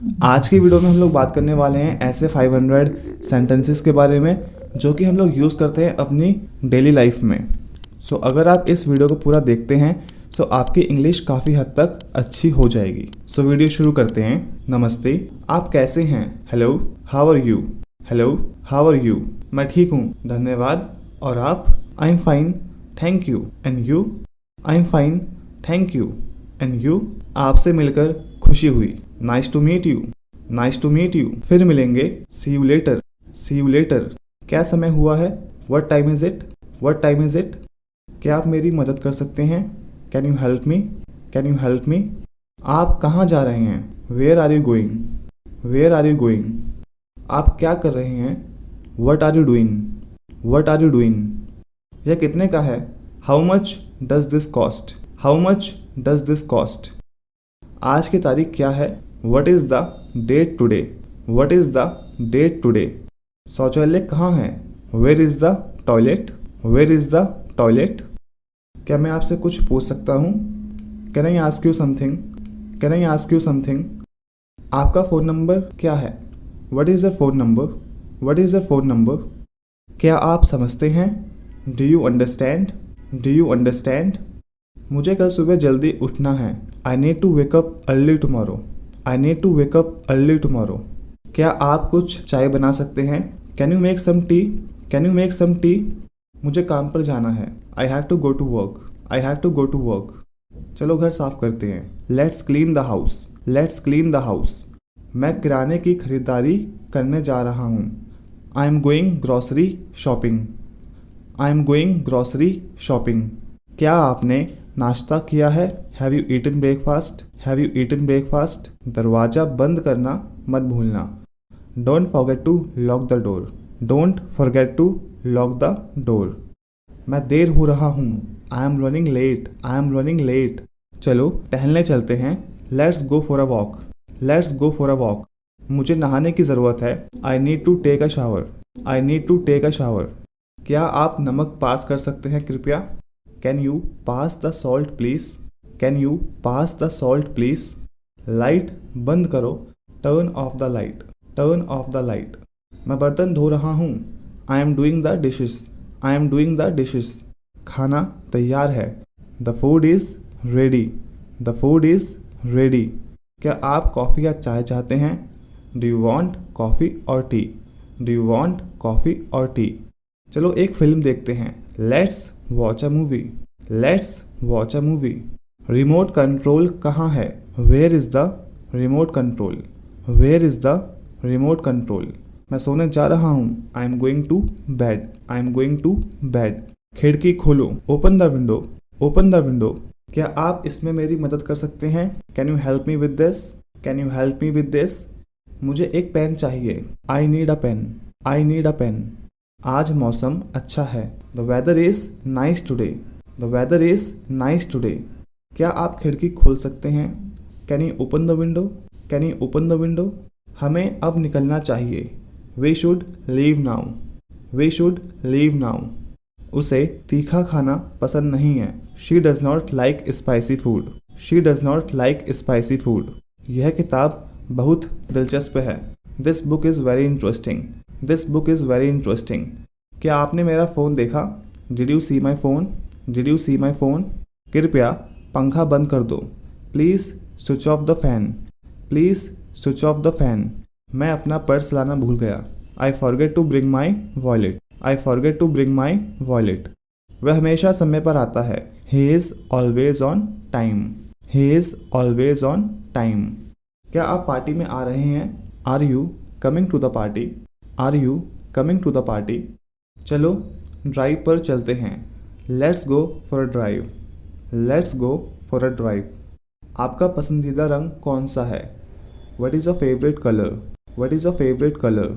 आज की वीडियो में हम लोग बात करने वाले हैं ऐसे 500 सेंटेंसेस के बारे में जो कि हम लोग यूज़ करते हैं अपनी डेली लाइफ में। सो अगर आप इस वीडियो को पूरा देखते हैं तो आपकी इंग्लिश काफ़ी हद तक अच्छी हो जाएगी। सो वीडियो शुरू करते हैं। नमस्ते, आप कैसे हैं? Hello, how are you? Hello, how are you? मैं ठीक हूँ, धन्यवाद। और आप? I am fine, thank you. And you? I am fine, thank you. And you? आपसे मिलकर खुशी हुई। Nice to meet you, nice to meet you. फिर मिलेंगे। See you later, see you later. क्या समय हुआ है? What time is it, what time is it. क्या आप मेरी मदद कर सकते हैं? Can you help me, can you help me. आप कहाँ जा रहे हैं? Where are you going, where are you going. आप क्या कर रहे हैं? What are you doing, what are you doing. यह कितने का है? How much does this cost, how much does this cost. आज की तारीख क्या है? What is the date today, what is the date today. शौचालय कहाँ है? Where is the toilet, where is the toilet. क्या मैं आपसे कुछ पूछ सकता हूँ? Can I ask you something, can I ask you something. आपका फ़ोन नंबर क्या है? What is your phone number, what is your phone number. क्या आप समझते हैं? Do you understand, do you understand. मुझे कल सुबह जल्दी उठना है। I need to wake up early tomorrow, I need to wake up early tomorrow. क्या आप कुछ चाय बना सकते हैं? Can you make some tea, can you make some tea. मुझे काम पर जाना है। I have to go to work, I have to go to work. चलो घर साफ करते हैं। Let's clean the house, let's clean the house. मैं किराने की खरीदारी करने जा रहा हूँ। I am going grocery shopping, I am going grocery shopping. क्या आपने नाश्ता किया है? Have you eaten breakfast, have you eaten breakfast. दरवाज़ा बंद करना मत भूलना। Don't forget to lock the door, don't forget to lock the door. मैं देर हो रहा हूँ। I am running late, I am running late. चलो टहलने चलते हैं। Let's go for a walk, let's go for a walk. मुझे नहाने की ज़रूरत है। I need to take a shower, I need to take a shower. क्या आप नमक पास कर सकते हैं कृपया? Can you pass the salt please, can you pass the salt please. Light बंद करो। Turn off the light, turn off the light. मैं बर्तन धो रहा हूँ। I am doing the dishes, I am doing the dishes. खाना तैयार है। The food is ready, the food is ready. क्या आप कॉफ़ी या चाय चाहते हैं? डू यू वॉन्ट कॉफ़ी और T, do you want coffee और टी। चलो एक फिल्म देखते हैं। Let's watch a movie, let's watch a movie. Remote control कहाँ है? Where is the remote control, where is the remote control. मैं सोने जा रहा हूँ। I am going to bed, I am going to bed. खिड़की खोलो। Open the window, open the window. क्या आप इसमें मेरी मदद कर सकते हैं? Can you help me with this, can you help me with this. मुझे एक पेन चाहिए। I need a pen, I need a pen. आज मौसम अच्छा है। The weather is nice today, the weather is nice today. क्या आप खिड़की खोल सकते हैं? Can you open the window, can you open the window. हमें अब निकलना चाहिए। We should leave now, we should leave now. उसे तीखा खाना पसंद नहीं है। She does not like spicy food, she does not like spicy food. यह किताब बहुत दिलचस्प है। This book is very interesting, this book is very interesting. क्या आपने मेरा फ़ोन देखा? Did you see my phone, did you see my phone. कृपया पंखा बंद कर दो। Please switch off the fan, please switch off the fan. मैं अपना पर्स लाना भूल गया। I forget to bring my wallet, I forget to bring my wallet. वह हमेशा समय पर आता है। He is always on time, he is always on time. क्या आप पार्टी में आ रहे हैं? Are you coming to the party, are you coming to the party. चलो ड्राइव पर चलते हैं। Let's go for a drive, let's go for a drive. आपका पसंदीदा रंग कौन सा है? What is a favourite colour, what is a favourite colour.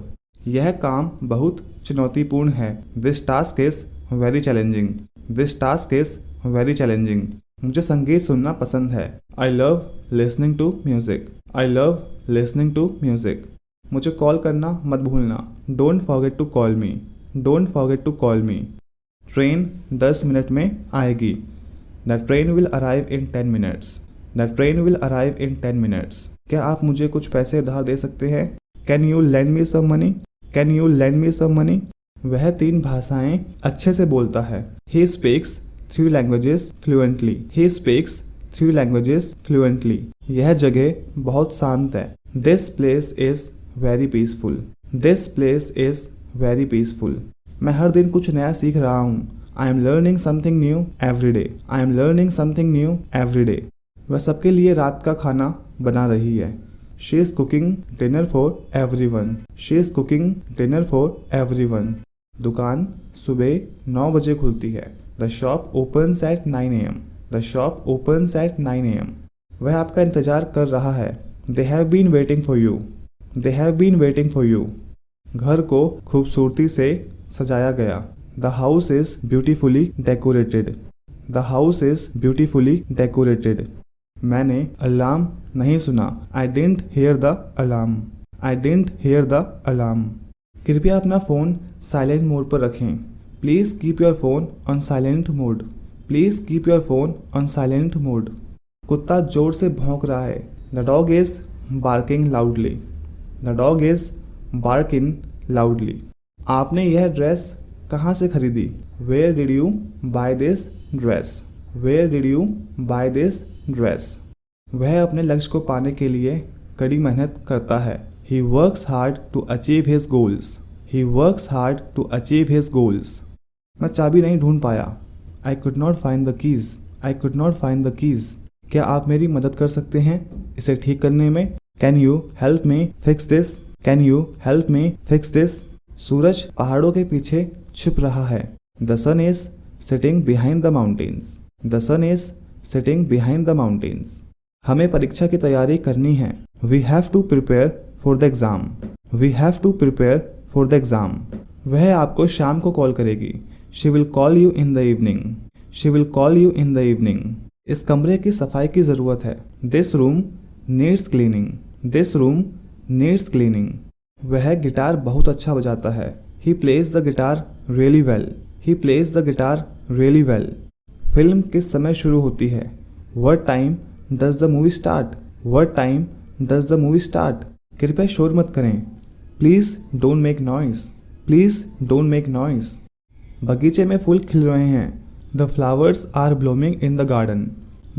यह काम बहुत चुनौतीपूर्ण है। This task is very challenging, this task is very challenging. मुझे संगीत सुनना पसंद है। I love listening to music, I love listening to music. मुझे कॉल करना मत भूलना। Don't forget to call me, don't forget to call me. Train 10 minute में आएगी। The train will arrive in 10 minutes, the train will arrive in 10 minutes. क्या आप मुझे कुछ पैसे उधार दे सकते हैं? Can you lend me some money? Can you lend me some money? वह 3 भाषाएं अच्छे से बोलता है। He speaks 3 languages fluently. He speaks 3 languages fluently. यह जगह बहुत शांत है। This place is very peaceful. This place is very peaceful. मैं हर दिन कुछ नया सीख रहा हूँ। I am learning something new every day. I am learning something new every day. वह सबके लिए रात का खाना बना रही है। She is cooking dinner for everyone. She is cooking dinner for everyone. दुकान सुबह 9 बजे खुलती है। The shop opens at 9 AM. The shop opens at 9 AM. वह आपका इंतजार कर रहा है। They have been waiting for you. They have been waiting for you. घर को खूबसूरती से सजाया गया। The house is beautifully decorated. The house is beautifully decorated. मैंने अलार्म नहीं सुना। I didn't hear the alarm. I didn't hear the alarm. कृपया अपना फ़ोन साइलेंट मोड पर रखें। Please keep your phone on silent mode. Please keep your phone on silent mode. कुत्ता जोर से भौंक रहा है। The dog is barking loudly. The dog is barking loudly. आपने यह ड्रेस कहाँ से खरीदी? Where did you buy this dress? Where did you buy this dress? वह अपने लक्ष्य को पाने के लिए कड़ी मेहनत करता है। He works hard to achieve his goals. He works hard to achieve his goals. मैं चाबी नहीं ढूंढ पाया। I could not find the keys. I could not find the keys. क्या आप मेरी मदद कर सकते हैं इसे ठीक करने में? Can you help me fix this? Can you help me fix this? सूरज पहाड़ों के पीछे छिप रहा है। The sun is sitting behind the mountains. The sun is sitting behind the mountains. हमें परीक्षा की तैयारी करनी है। We have to prepare for the exam. We have to prepare for the exam. वह आपको शाम को कॉल करेगी। She will call you in the evening. She will call you in the evening. इस कमरे की सफाई की ज़रूरत है। This room needs cleaning. This room needs cleaning. वह गिटार बहुत अच्छा बजाता है। He plays the guitar really well. He plays the guitar really well. Film किस समय शुरू होती है? What time does the movie start? What time does the movie start? कृपया शोर मत करें। Please don't make noise. Please don't make noise. बगीचे में फूल खिल रहे हैं। The flowers are blooming in the garden.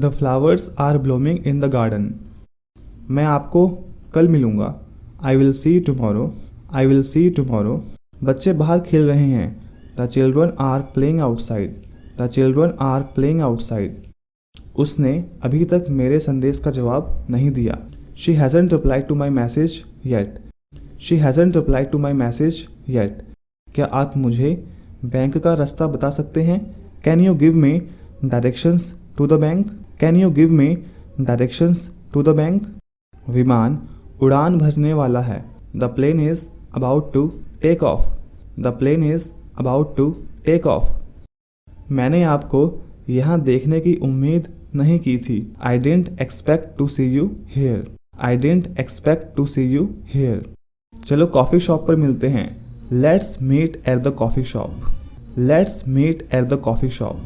The flowers are blooming in the garden. मैं आपको कल मिलूँगा। I will see you tomorrow. I will see you tomorrow. बच्चे बाहर खेल रहे हैं। The children are playing outside. The children are playing outside. उसने अभी तक मेरे संदेश का जवाब नहीं दिया। She hasn't replied to my message yet. She hasn't replied to my message yet. क्या आप मुझे बैंक का रास्ता बता सकते हैं? Can you give me directions to the bank? Can you give me directions to the bank? विमान उड़ान भरने वाला है। The plane is about to take off. The plane is about to take off. मैंने आपको यहाँ देखने की उम्मीद नहीं की थी। I didn't expect to see you here. I didn't expect to see you here. चलो कॉफ़ी शॉप पर मिलते हैं। Let's meet at the coffee shop. Let's meet at the coffee shop.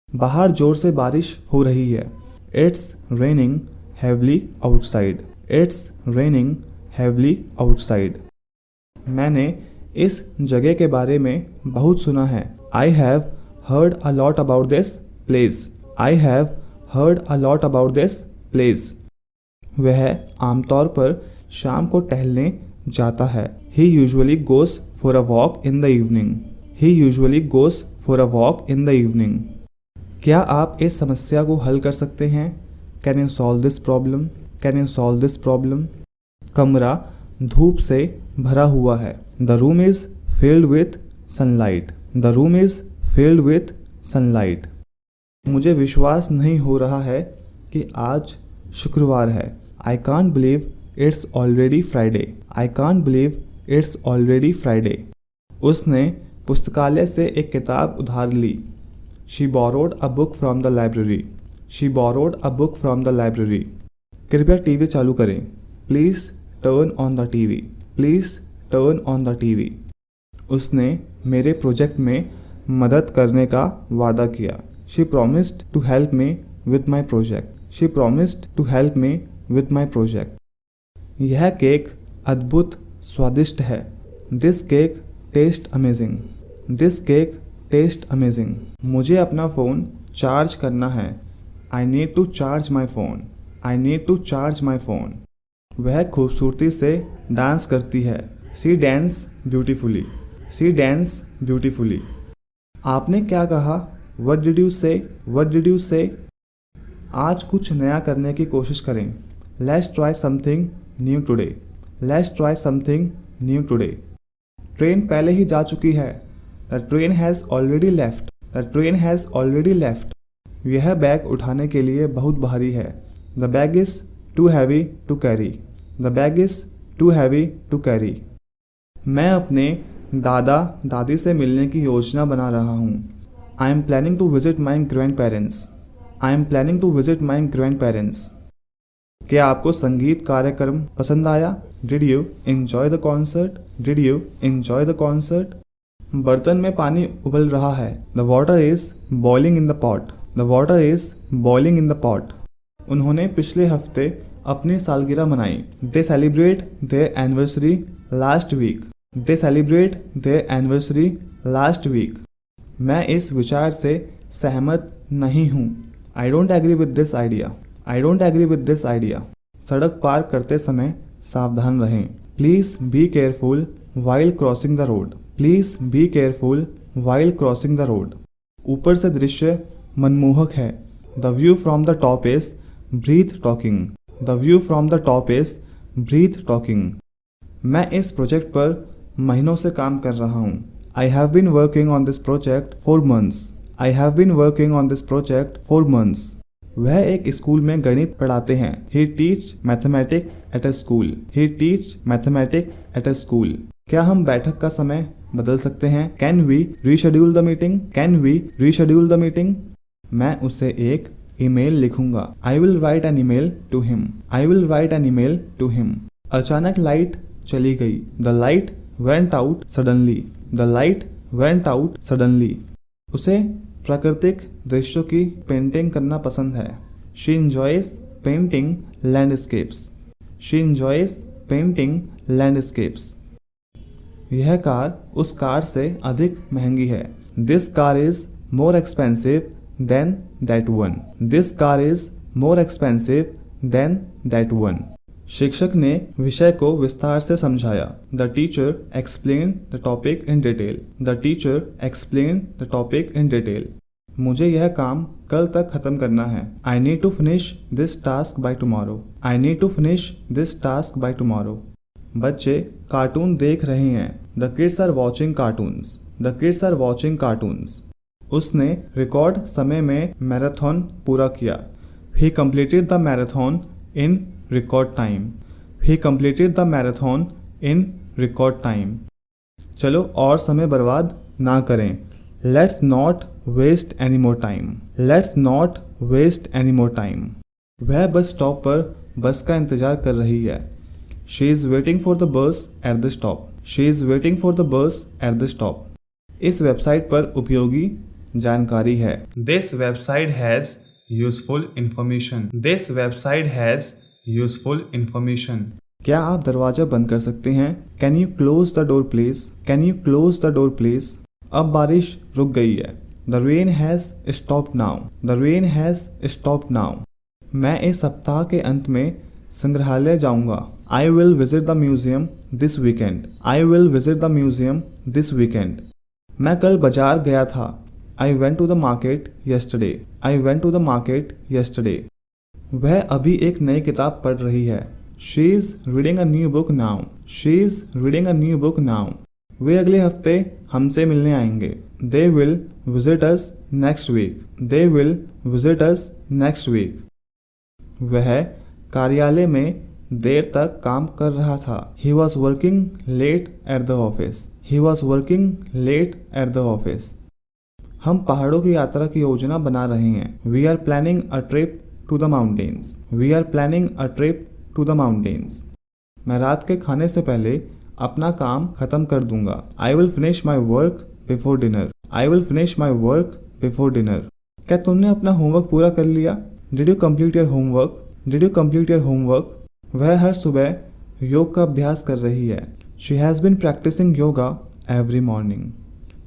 बाहर जोर से बारिश हो रही है। It's raining heavily outside. It's raining heavily outside. मैंने इस जगह के बारे में बहुत सुना है। I have heard a lot about this place. I have heard a lot about this place. वह आमतौर पर शाम को टहलने जाता है। He usually goes for a walk in the evening. He usually goes for a walk in the evening. क्या आप इस समस्या को हल कर सकते हैं? Can you solve this problem? Can you solve this problem? कमरा धूप से भरा हुआ है। The room is filled with sunlight. The room is filled with sunlight. मुझे विश्वास नहीं हो रहा है कि आज शुक्रवार है। I can't believe it's already Friday. I can't believe it's already Friday. उसने पुस्तकालय से एक किताब उधार ली। She borrowed a book from the library. She borrowed a book from the library. कृपया टीवी चालू करें। Please turn on the TV. Please turn on the TV. उसने मेरे प्रोजेक्ट में मदद करने का वादा किया। She promised to help me with my project. She promised to help me with my project. यह केक अद्भुत स्वादिष्ट है. This cake tastes amazing. This cake tastes amazing. मुझे अपना फ़ोन चार्ज करना है. I need to charge my phone. I need to charge my phone. वह खूबसूरती से डांस करती है. She dance beautifully. She dance beautifully. आपने क्या कहा? What did you say? What did you say? आज कुछ नया करने की कोशिश करें. Let's try something new today. Let's try something new today. Train पहले ही जा चुकी है. The train has already left. The train has already left. यह बैग उठाने के लिए बहुत भारी है. The bag is too heavy to carry. The bag is too heavy to carry. मैं अपने दादा दादी से मिलने की योजना बना रहा हूँ. I am planning to visit my grandparents. I am planning to visit my grandparents. क्या आपको संगीत कार्यक्रम पसंद आया? Did you enjoy the concert? Did you enjoy the concert? बर्तन में पानी उबल रहा है. The water is boiling in the pot. The water is boiling in the pot. उन्होंने पिछले हफ्ते अपनी सालगिरह मनाई. They celebrate their anniversary last week. They celebrate their anniversary last week. मैं इस विचार से सहमत नहीं हूँ. I don't agree with this idea. I don't agree with this idea. सड़क पार करते समय सावधान रहें. Please be careful while crossing the road. Please be careful while crossing the road. ऊपर से दृश्य मनमोहक है. The view from the top is breathtaking. The view from the top is breathtaking. मैं इस प्रोजेक्ट पर महीनों से काम कर रहा हूँ. I have been working on this project for months. I have been working on this project for months. वह एक स्कूल में गणित पढ़ाते हैं. He teach mathematics at a school. He teach mathematics at a school. क्या हम बैठक का समय बदल सकते हैं? Can we reschedule the meeting? Can we reschedule the meeting? मैं उसे एक ईमेल लिखूंगा. I will write an email to him. I will write an email to him. अचानक लाइट चली गई. The light went out suddenly. The light went out suddenly. उसे प्राकृतिक दृश्यों की पेंटिंग करना पसंद है. She enjoys painting landscapes. She enjoys painting landscapes. यह कार उस कार से अधिक महंगी है. This car is more expensive than that one. This car is more expensive than that one. शिक्षक ने विषय को विस्तार से समझाया. The teacher explained the topic in detail. The teacher explained the topic in detail. मुझे यह काम कल तक खत्म करना है. I need to finish this task by tomorrow. I need to finish this task by tomorrow. बच्चे कार्टून देख रहे हैं. The kids are watching cartoons. The kids are watching cartoons. उसने रिकॉर्ड समय में मैराथन पूरा किया. He completed the marathon in record time. He completed the marathon in record time. चलो और समय बर्बाद ना करें. Let's not waste any more time. Let's not waste any more time. वह बस स्टॉप पर बस का इंतजार कर रही है. She is waiting for the bus at the stop. She is waiting for the bus at the stop. इस website पर उपयोगी जानकारी है. This website has useful information. This website has useful information. क्या आप दरवाजा बंद कर सकते हैं? Can you close the door please? Can you close the door please? अब बारिश रुक गई है. The rain has stopped now. The rain has stopped now. मैं इस सप्ताह के अंत में संग्रहालय जाऊंगा. I will visit the museum this weekend. I will visit the museum this weekend. मैं कल बाजार गया था. I went to the market yesterday. I went to the market yesterday. वह अभी एक नई किताब पढ़ रही है. She is reading a new book now. She is reading a new book now. वे अगले हफ्ते हमसे मिलने आएंगे. They will visit us next week. They will visit us next week. वह कार्यालय में देर तक काम कर रहा था. He was working late at the office. He was working late at the office. हम पहाड़ों की यात्रा की योजना बना रहे हैं. We are planning a trip to the mountains. We are planning a trip to the mountains. मैं रात के खाने से पहले अपना काम खत्म कर दूंगा. I will finish my work before dinner. I will finish my work before dinner. क्या तुमने अपना होमवर्क पूरा कर लिया? Did you complete your homework? Did you complete your homework? वह हर सुबह योग का अभ्यास कर रही है। She has been practising yoga every morning.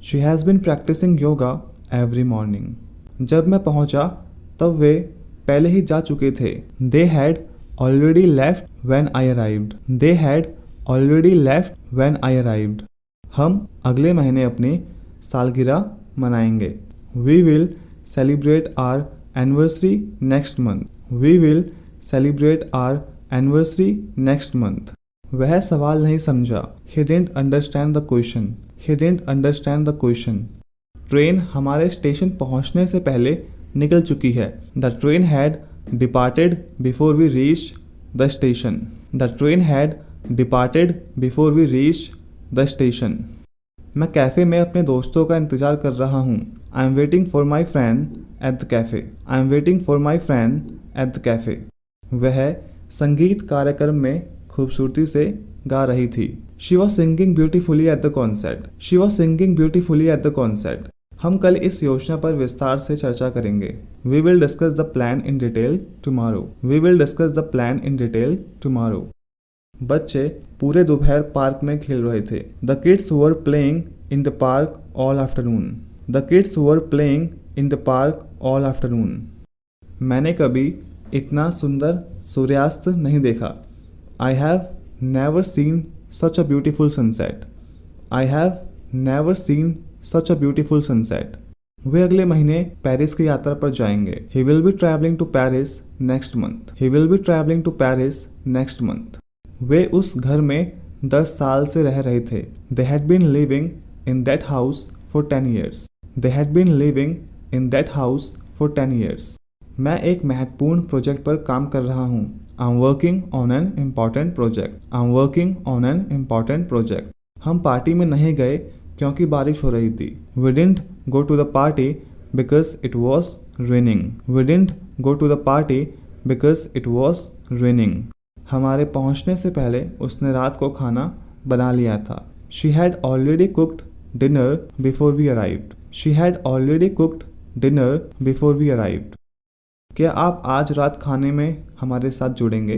She has been practising yoga every morning. जब मैं पहुंचा तब वे पहले ही जा चुके थे। They had already left when I arrived. They had already left when I arrived. हम अगले महीने अपनी सालगिरह मनाएंगे। We will celebrate our anniversary next month. We will celebrate our anniversary next month. वह सवाल नहीं समझा। He didn't understand the question. He didn't understand the question. Train हमारे स्टेशन पहुंचने से पहले निकल चुकी है। The train had departed before we reach the station. The train had departed before we reach the station. मैं कैफ़े में अपने दोस्तों का इंतज़ार कर रहा हूँ। I am waiting for my friend at the cafe. I am waiting for my friend at the cafe. वह संगीत कार्यक्रम में खूबसूरती से गा रही थी। She was singing beautifully at the concert. She was singing beautifully at the concert. हम कल इस योजना पर विस्तार से चर्चा करेंगे। We will discuss the plan in detail tomorrow. We will discuss the plan in detail tomorrow. बच्चे पूरे दोपहर पार्क में खेल रहे थे। The kids were playing in the park all afternoon. The kids were playing in the park all afternoon. मैंने कभी इतना सुंदर सूर्यास्त नहीं देखा। I have never seen such a beautiful sunset. I have never seen such a beautiful sunset. वे अगले महीने पेरिस की यात्रा पर जाएंगे। He will be travelling to Paris next month. He will be travelling to Paris next month. वे उस घर में 10 साल से रह रहे थे। They had been living in that house for 10 years. They had been living in that house for 10 years. मैं एक महत्वपूर्ण प्रोजेक्ट पर काम कर रहा हूँ। I am working on an important project. I am working on an important project. हम party में नहीं गए क्योंकि बारिश हो रही थी। We didn't go to the party because it was raining. We didn't go to the party because it was raining. हमारे पहुंचने से पहले उसने रात को खाना बना लिया था। She had already cooked dinner before we arrived. She had already cooked dinner before we arrived. क्या आप आज रात खाने में हमारे साथ जुड़ेंगे?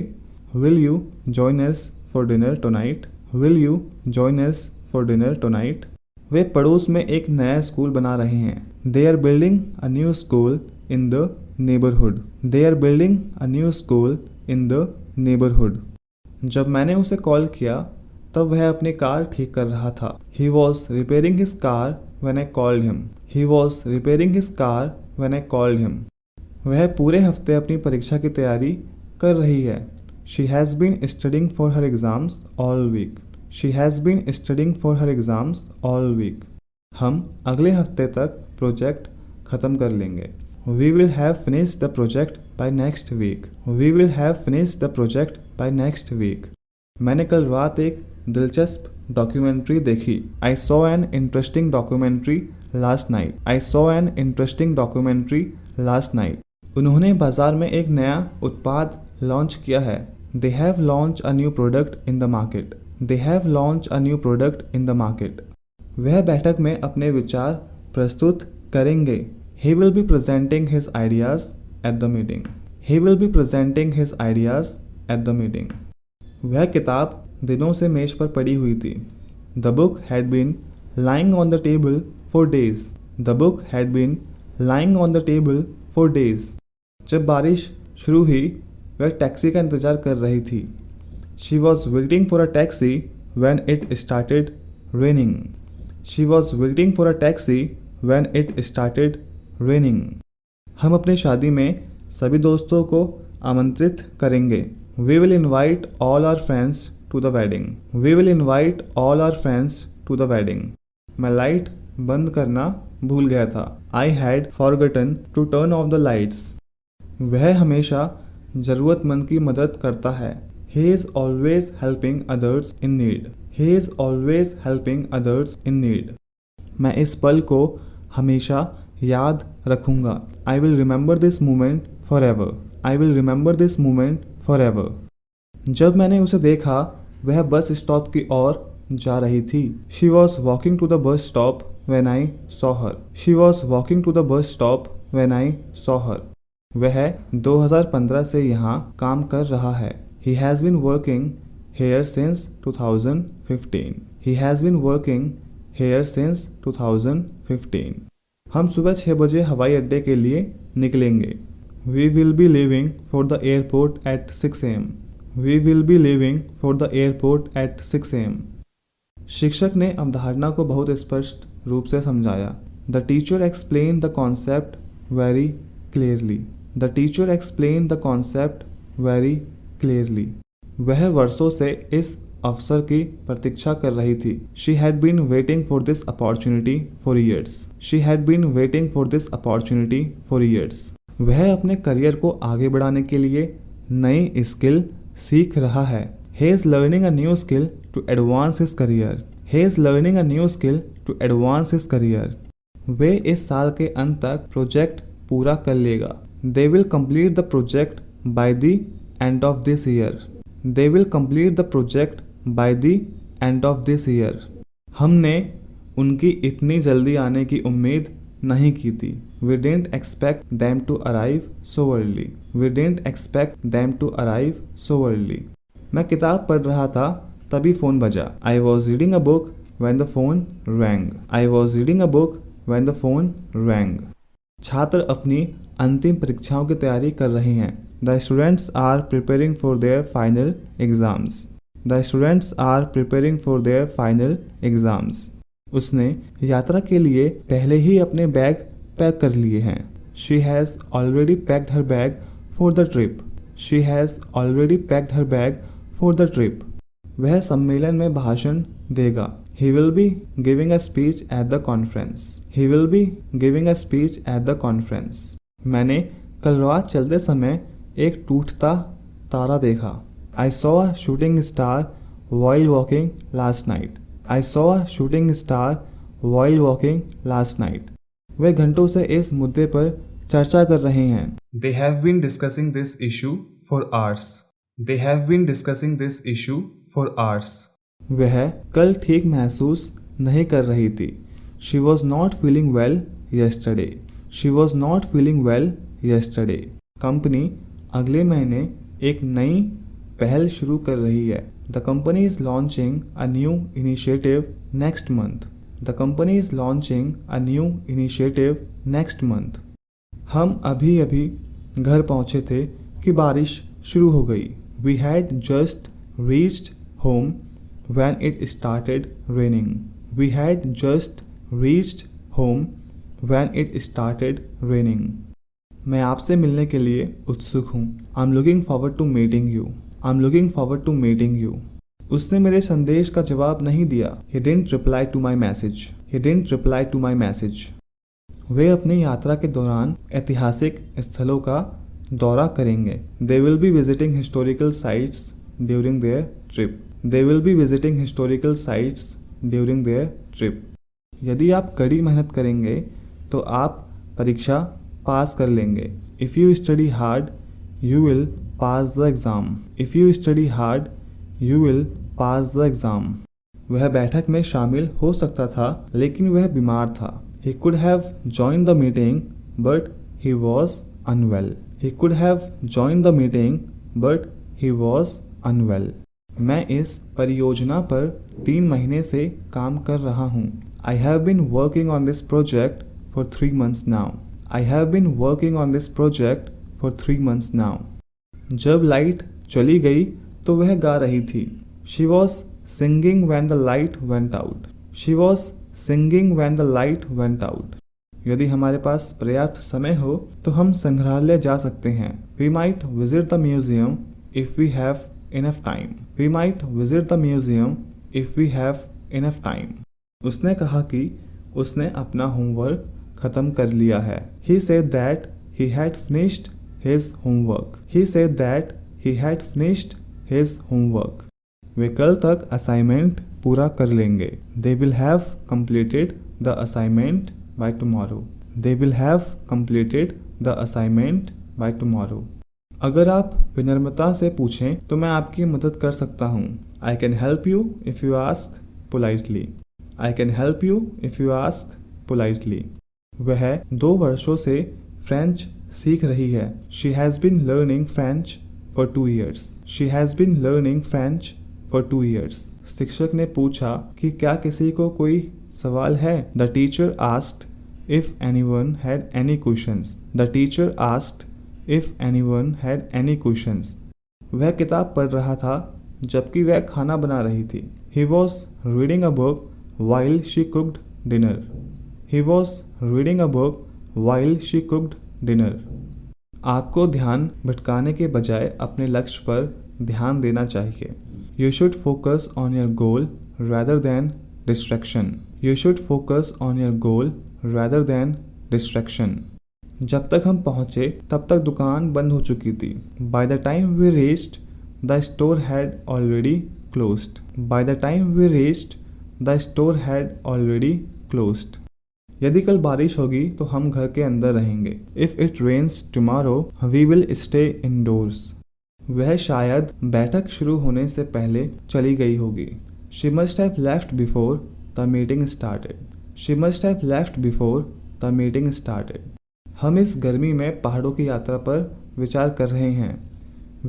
Will you join us for dinner tonight? Will you join us for dinner tonight? वे पड़ोस में एक नया स्कूल बना रहे हैं। They are building a new school in the neighbourhood. They are building a new school in the neighbourhood. जब मैंने उसे कॉल किया तब वह अपनी कार ठीक कर रहा था। He was repairing his car when I called him. He was repairing his car when I called him. वह पूरे हफ्ते अपनी परीक्षा की तैयारी कर रही है। She has been studying for her exams all week. She has been studying for her exams all week. हम अगले हफ्ते तक प्रोजेक्ट ख़त्म कर लेंगे। We will have finished the project by next week. We will have finished the project by next week. मैंने कल रात एक दिलचस्प डॉक्यूमेंट्री देखी। I saw an interesting documentary last night. I saw an interesting documentary last night. उन्होंने बाजार में एक नया उत्पाद लॉन्च किया है। They have launch a new product in the market. They have launch a new product in the market. वह बैठक में अपने विचार प्रस्तुत करेंगे। He will be presenting his ideas at the meeting. He will be presenting his ideas at the meeting. वह किताब दिनों से मेज पर पड़ी हुई थी। The book had been lying on the table for days. The book had been lying on the table for days. जब बारिश शुरू हुई वह टैक्सी का इंतज़ार कर रही थी। She was waiting for a taxi when it started raining. She was waiting for a taxi when it started raining. हम अपनी शादी में सभी दोस्तों को आमंत्रित करेंगे। We will invite all our friends to the wedding. We will invite all our friends to the wedding. मैं लाइट बंद करना भूल गया था। I had forgotten to turn off the lights. वह हमेशा ज़रूरतमंद की मदद करता है। He is always helping others in need. He is always helping others in need. मैं इस पल को हमेशा याद रखूँगा। I will remember this moment for ever. I will remember this moment for ever. जब मैंने उसे देखा वह बस स्टॉप की ओर जा रही थी। She was walking to the bus stop when I saw her. She was walking to the bus stop when I saw her. वह 2015 से यहाँ काम कर रहा है। He has been working here since 2015. He has been working here since 2015. हम सुबह 6 बजे हवाई अड्डे के लिए निकलेंगे। We will be leaving for the airport at 6 a.m. We will be leaving for the airport at 6 a.m. शिक्षक ने अवधारणा को बहुत स्पष्ट रूप से समझाया। The teacher explained the concept very clearly. The teacher explained the concept very clearly. वह वर्षों से इस अवसर की प्रतीक्षा कर रही थी। She had been waiting for this opportunity for years. She had been waiting for this opportunity for years. वह अपने करियर को आगे बढ़ाने के लिए नई स्किल सीख रहा है। He is learning a new skill to advance his career. He is learning a new skill to advance his career. वे इस साल के अंत तक प्रोजेक्ट पूरा कर लेगा। They will complete the project by the end of this year. They will complete the project by the end of this year. हमने उनकी इतनी जल्दी आने की उम्मीद नहीं की थी। We didn't expect them to arrive so early. We didn't expect them to arrive so early. मैं किताब पढ़ रहा था तभी फ़ोन बजा। I was reading a book when the phone rang. I was reading a book when the phone rang. छात्र अपनी अंतिम परीक्षाओं की तैयारी कर रहे हैं। The students are preparing for their final exams. The students are preparing for their final exams. उसने यात्रा के लिए पहले ही अपने बैग पैक कर लिए हैं। She has already packed her bag for the trip. She has already packed her bag for the trip. वह सम्मेलन में भाषण देगा। He will be giving a speech at the conference. He will be giving a speech at the conference. मैंने कल रात चलते समय एक टूटता तारा देखा। I saw a shooting star while walking last night. I saw a shooting star while walking last night. वे घंटों से इस मुद्दे पर चर्चा कर रहे हैं। They have been discussing this issue for hours. They have been discussing this issue for hours. वह कल ठीक महसूस नहीं कर रही थी। She was not feeling well yesterday. She was not feeling well yesterday. Company अगले महीने एक नई पहल शुरू कर रही है। The company is launching a new initiative next month. The company is launching a new initiative next month. हम अभी अभी घर पहुंचे थे कि बारिश शुरू हो गई। We had just reached home when it started raining. We had just reached home when it started raining. मैं आपसे मिलने के लिए उत्सुक हूँ। I'm looking forward to meeting you. I'm looking forward to meeting you. उसने मेरे संदेश का जवाब नहीं दिया। He didn't reply to my message. He didn't reply to my message. वे अपनी यात्रा के दौरान ऐतिहासिक स्थलों का दौरा करेंगे। They will be visiting historical sites during their trip. They will be visiting historical sites during their trip. यदि आप कड़ी मेहनत करेंगे तो आप परीक्षा पास कर लेंगे। If you study hard, you will pass the exam. If you study hard, you will pass the exam. वह बैठक में शामिल हो सकता था लेकिन वह बीमार था। He could have joined the meeting but he was unwell. He could have joined the meeting but he was unwell. मैं इस परियोजना पर 3 महीने से काम कर रहा हूँ। I have been working on this project for 3 months now. I have been working on this project for 3 months now. जब लाइट चली गई तो वह गा रही थी। She was singing when the light went out. She was singing when the light went out. यदि हमारे पास पर्याप्त समय हो तो हम संग्रहालय जा सकते हैं। We might visit the museum if we have enough time. We might visit the museum if we have enough time. उसने कहा कि उसने अपना होमवर्क खत्म कर लिया है। He said that he had finished his homework. He said that he had finished his homework. वे कल तक असाइनमेंट पूरा कर लेंगे। They will have completed the assignment by tomorrow. They will have completed the assignment by tomorrow. अगर आप विनम्रता से पूछें तो मैं आपकी मदद कर सकता हूँ। I can help you if you ask politely. I can help you if you ask politely. वह 2 वर्षों से फ्रेंच सीख रही है। She has been learning French for 2 years. She has been learning French for 2 years. शिक्षक ने पूछा कि क्या किसी को कोई सवाल है। The teacher asked if anyone had any questions. The teacher asked if anyone had any questions. वह किताब पढ़ रहा था जबकि वह खाना बना रही थी। He was reading a book while she cooked dinner. He was reading a book while she cooked dinner. आपको ध्यान भटकाने के बजाय अपने लक्ष्य पर ध्यान देना चाहिए। You should focus on your goal rather than distraction. You should focus on your goal rather than distraction. जब तक हम पहुंचे तब तक दुकान बंद हो चुकी थी। By the time we reached, the store had already closed. By the time we reached, the store had already closed. यदि कल बारिश होगी तो हम घर के अंदर रहेंगे। If it rains tomorrow, we will stay indoors. वह शायद बैठक शुरू होने से पहले चली गई होगी। She must have left before the meeting started. She must have left before the meeting started. हम इस गर्मी में पहाड़ों की यात्रा पर विचार कर रहे हैं।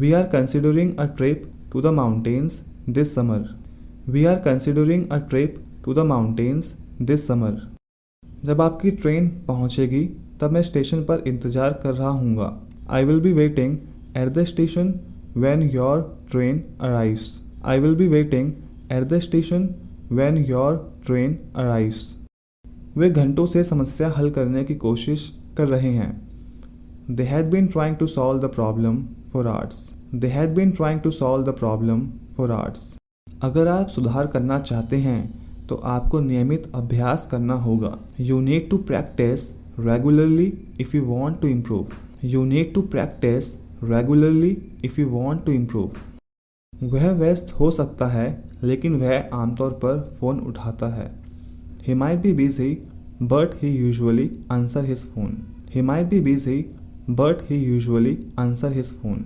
We are considering a trip to the mountains this summer. We are considering a trip to the mountains this summer. जब आपकी ट्रेन पहुंचेगी तब मैं स्टेशन पर इंतज़ार कर रहा हूँगा। I will be waiting at the station when your train arrives. I will be waiting at the station when your train arrives. वे घंटों से समस्या हल करने की कोशिश कर रहे हैं। They had been trying to solve the problem for hours. They had been trying to solve the problem for hours. अगर आप सुधार करना चाहते हैं तो आपको नियमित अभ्यास करना होगा। You need to practice regularly if you want to improve. You need to practice regularly if you want to improve. वह व्यस्त हो सकता है लेकिन वह आमतौर पर फ़ोन उठाता है। He might be busy, but he usually answer his phone. He might be busy, but he usually answer his phone.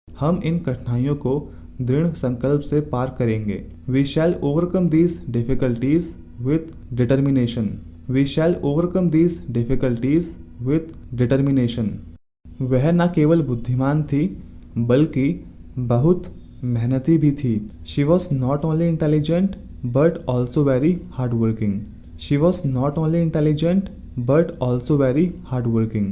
हम इन कठिनाइयों को दृढ़ संकल्प से पार करेंगे। We shall overcome these difficulties with determination. We shall overcome these difficulties with determination. वह न केवल बुद्धिमान थी बल्कि बहुत मेहनती भी थी। She was not only intelligent but also very hardworking. She was not only intelligent but also very hardworking.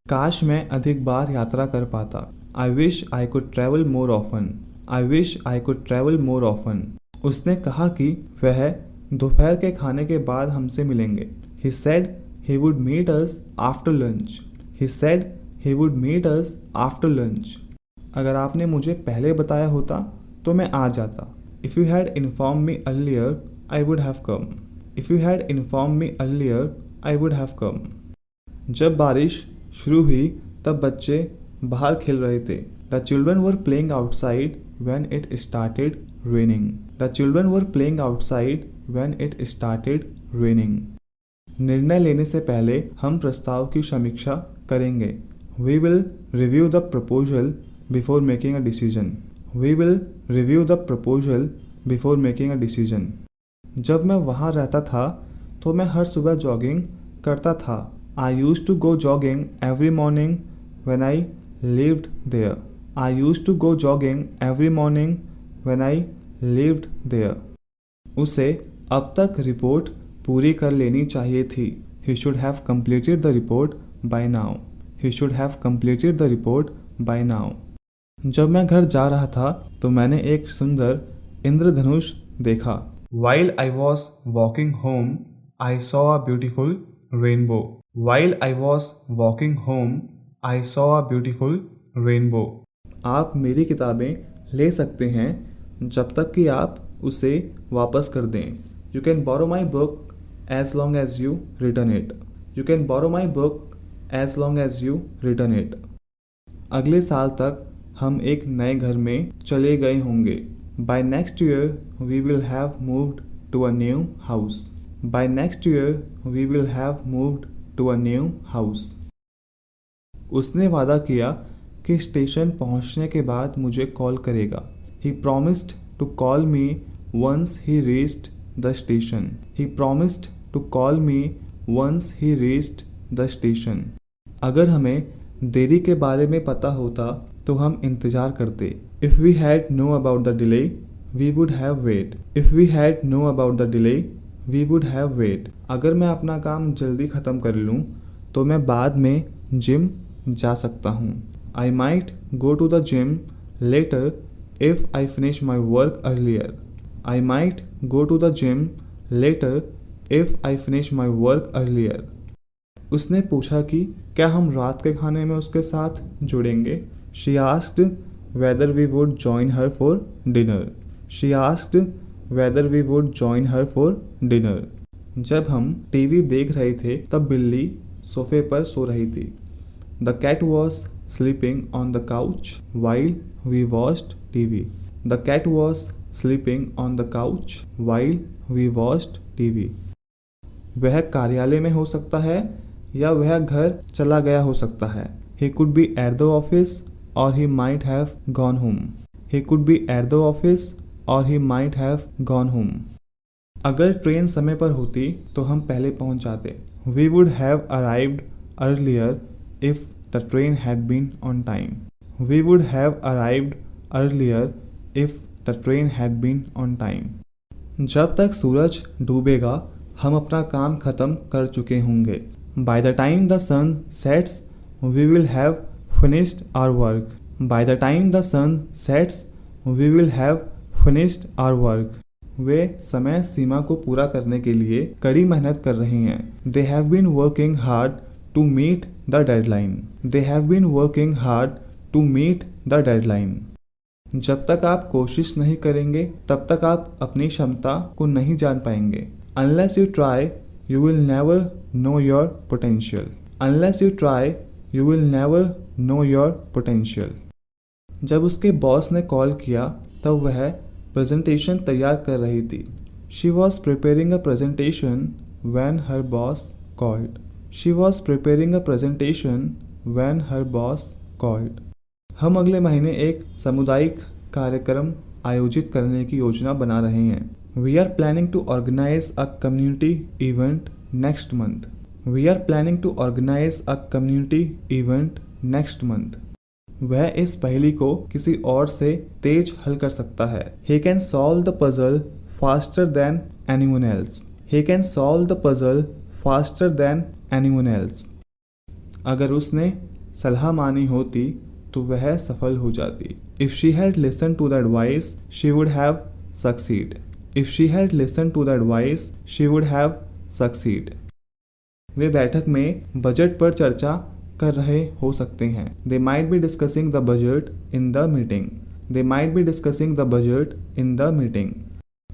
काश मैं अधिक बार यात्रा कर पाता। I wish I could travel more often. I wish I could travel more often. उसने कहा कि वह दोपहर के खाने के बाद हमसे मिलेंगे। He said he would meet us after lunch. He said he would meet us after lunch. अगर आपने मुझे पहले बताया होता तो मैं आ जाता। If you had informed me earlier, I would have come. If you had informed me earlier, I would have come. जब बारिश शुरू हुई तब बच्चे बाहर खेल रहे थे। The children were playing outside when it started raining. The children were playing outside when it started raining. निर्णय लेने से पहले हम प्रस्ताव की समीक्षा करेंगे। We will review the proposal before making a decision. We will review the proposal before making a decision. जब मैं वहाँ रहता था तो मैं हर सुबह जॉगिंग करता था। I used to go jogging every morning when I lived there. I used to go jogging every morning when I lived there. उसे अब तक रिपोर्ट पूरी कर लेनी चाहिए थी। He should have completed the report by now. He should have completed the report by now. जब मैं घर जा रहा था तो मैंने एक सुंदर इंद्रधनुष देखा। While I was walking home, I saw a beautiful rainbow. While I was walking home, I saw a beautiful rainbow. आप मेरी किताबें ले सकते हैं जब तक कि आप उसे वापस कर दें। You can borrow my book as long as you return it. You can borrow my book as long as you return it. अगले साल तक हम एक नए घर में चले गए होंगे। By next year, we will have moved to a new house. By next year, we will have moved to a new house. उसने वादा किया कि स्टेशन पहुंचने के बाद मुझे कॉल करेगा। He promised to call me once he reached the station. He promised to call me once he reached the station. अगर हमें देरी के बारे में पता होता तो हम इंतजार करते। If we had know about the delay we would have wait. If we had know about the delay we would have wait. अगर मैं अपना काम जल्दी ख़त्म कर लूँ तो मैं बाद में जिम जा सकता हूँ। I might go to the gym later if I finish my work earlier. I might go to the gym later if I finish my work earlier. उसने पूछा कि क्या हम रात के खाने में उसके साथ जुड़ेंगे। She asked whether we would join her for dinner. She asked whether we would join her for dinner. जब हम टीवी देख रहे थे तब बिल्ली सोफे पर सो रही थी। The cat was sleeping on the couch while we watched TV. The cat was sleeping on the couch while we watched TV. वह कार्यालय में हो सकता है या वह घर चला गया हो सकता है। He could be at the office or he might have gone home. He could be at the office or he might have gone home. अगर ट्रेन समय पर होती तो हम पहले पहुंच जाते। We would have arrived earlier if the train had been on time. We would have arrived earlier if the train had been on time. जब तक सूरज डूबेगा हम अपना काम खत्म कर चुके होंगे। By the time the sun sets, we will have finished our work. By the time the sun sets, we will have finished our work. वे समय सीमा को पूरा करने के लिए कड़ी मेहनत कर रहे हैं। They have been working hard to meet the deadline. They have been working hard to meet the deadline. जब तक आप कोशिश नहीं करेंगे तब तक आप अपनी क्षमता को नहीं जान पाएंगे। Unless you try, you will never know your potential. Unless you try, you will never know your potential. जब उसके बॉस ने कॉल किया तब वह प्रेजेंटेशन तैयार कर रही थी। She was preparing a presentation when her boss called. She was preparing a presentation when her boss called. हम अगले महीने एक सामुदायिक कार्यक्रम आयोजित करने की योजना बना रहे हैं। We are planning to organize a community event next month. We are planning to organize a community event next month. वह इस पहेली को किसी और से तेज हल कर सकता है। He can solve the puzzle faster than anyone else. He can solve the puzzle faster than anyone else. अगर उसने सलाह मानी होती तो वह सफल हो जाती। If she had listened to the advice, she would have succeed. If she had listened to the advice, she would have succeed. वे बैठक में बजट पर चर्चा कर रहे हो सकते हैं। They might be discussing the budget in the meeting. They might be discussing the budget in the meeting.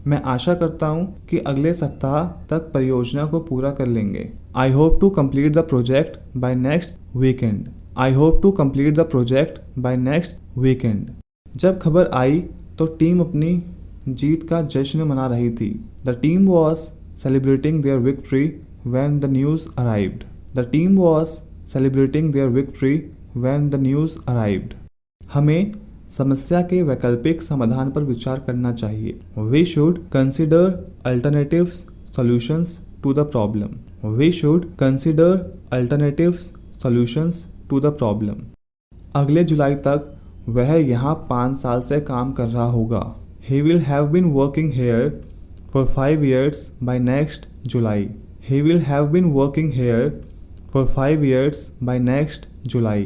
मैं आशा करता हूँ कि अगले सप्ताह तक परियोजना को पूरा कर लेंगे। I hope to complete the project by next weekend. I hope to complete the project by next weekend. जब खबर आई तो टीम अपनी जीत का जश्न मना रही थी। The team was celebrating their victory when the news arrived. The team was celebrating their victory when the news arrived. हमें समस्या के वैकल्पिक समाधान पर विचार करना चाहिए। We should consider alternatives solutions to the problem. We should consider alternatives solutions to the problem. अगले जुलाई तक वह यहाँ 5 साल से काम कर रहा होगा। He will have been working here for 5 years by next July. He will have been working here for 5 years by next July.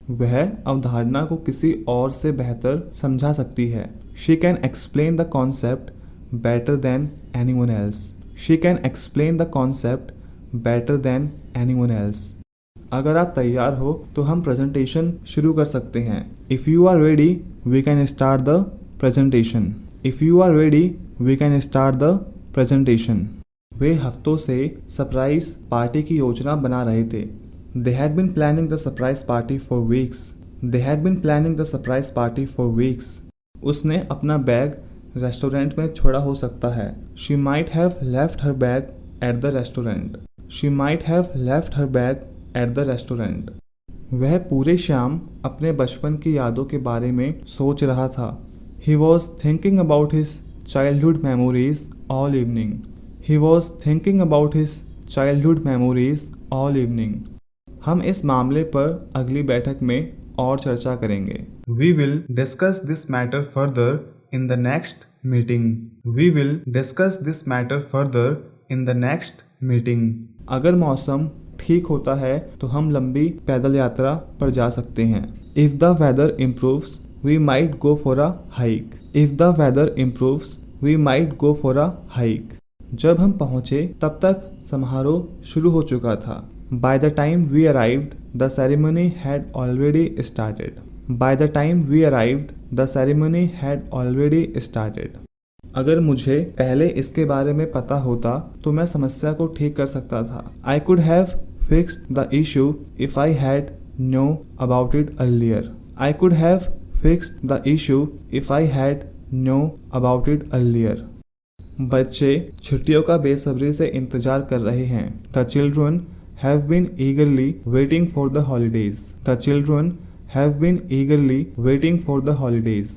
वह अवधारणा को किसी और से बेहतर समझा सकती है। She can explain the concept better than anyone else. She can explain the concept better than anyone else. अगर आप तैयार हो तो हम प्रेजेंटेशन शुरू कर सकते हैं। If you are ready, we can start the presentation. If you are ready, we can start the presentation. वे हफ्तों से सरप्राइज पार्टी की योजना बना रहे थे। They had been planning the surprise party for weeks. They had been planning the surprise party for weeks. उसने अपना bag restaurant में छोड़ा हो सकता है। She might have left her bag at the restaurant. She might have left her bag at the restaurant. वह पूरे शाम अपने बचपन की यादों के बारे में सोच रहा था। He was thinking about his childhood memories all evening. He was thinking about his childhood memories all evening. हम इस मामले पर अगली बैठक में और चर्चा करेंगे। We will discuss this matter further in the next meeting. We will discuss this matter further in the next meeting. अगर मौसम ठीक होता है तो हम लंबी पैदल यात्रा पर जा सकते हैं। If the weather improves, we might go for a hike. If the weather improves, we might go for a hike. जब हम पहुंचे तब तक समारोह शुरू हो चुका था। By the time we arrived, the ceremony had already started. By the time we arrived, the ceremony had already started. अगर मुझे पहले इसके बारे में पता होता तो मैं समस्या को ठीक कर सकता था। I could have fixed the issue if I had known about it earlier. I could have fixed the issue if I had known about it earlier. बच्चे छुट्टियों का बेसब्री से इंतजार कर रहे हैं। The children have been eagerly waiting for the holidays. The children have been eagerly waiting for the holidays.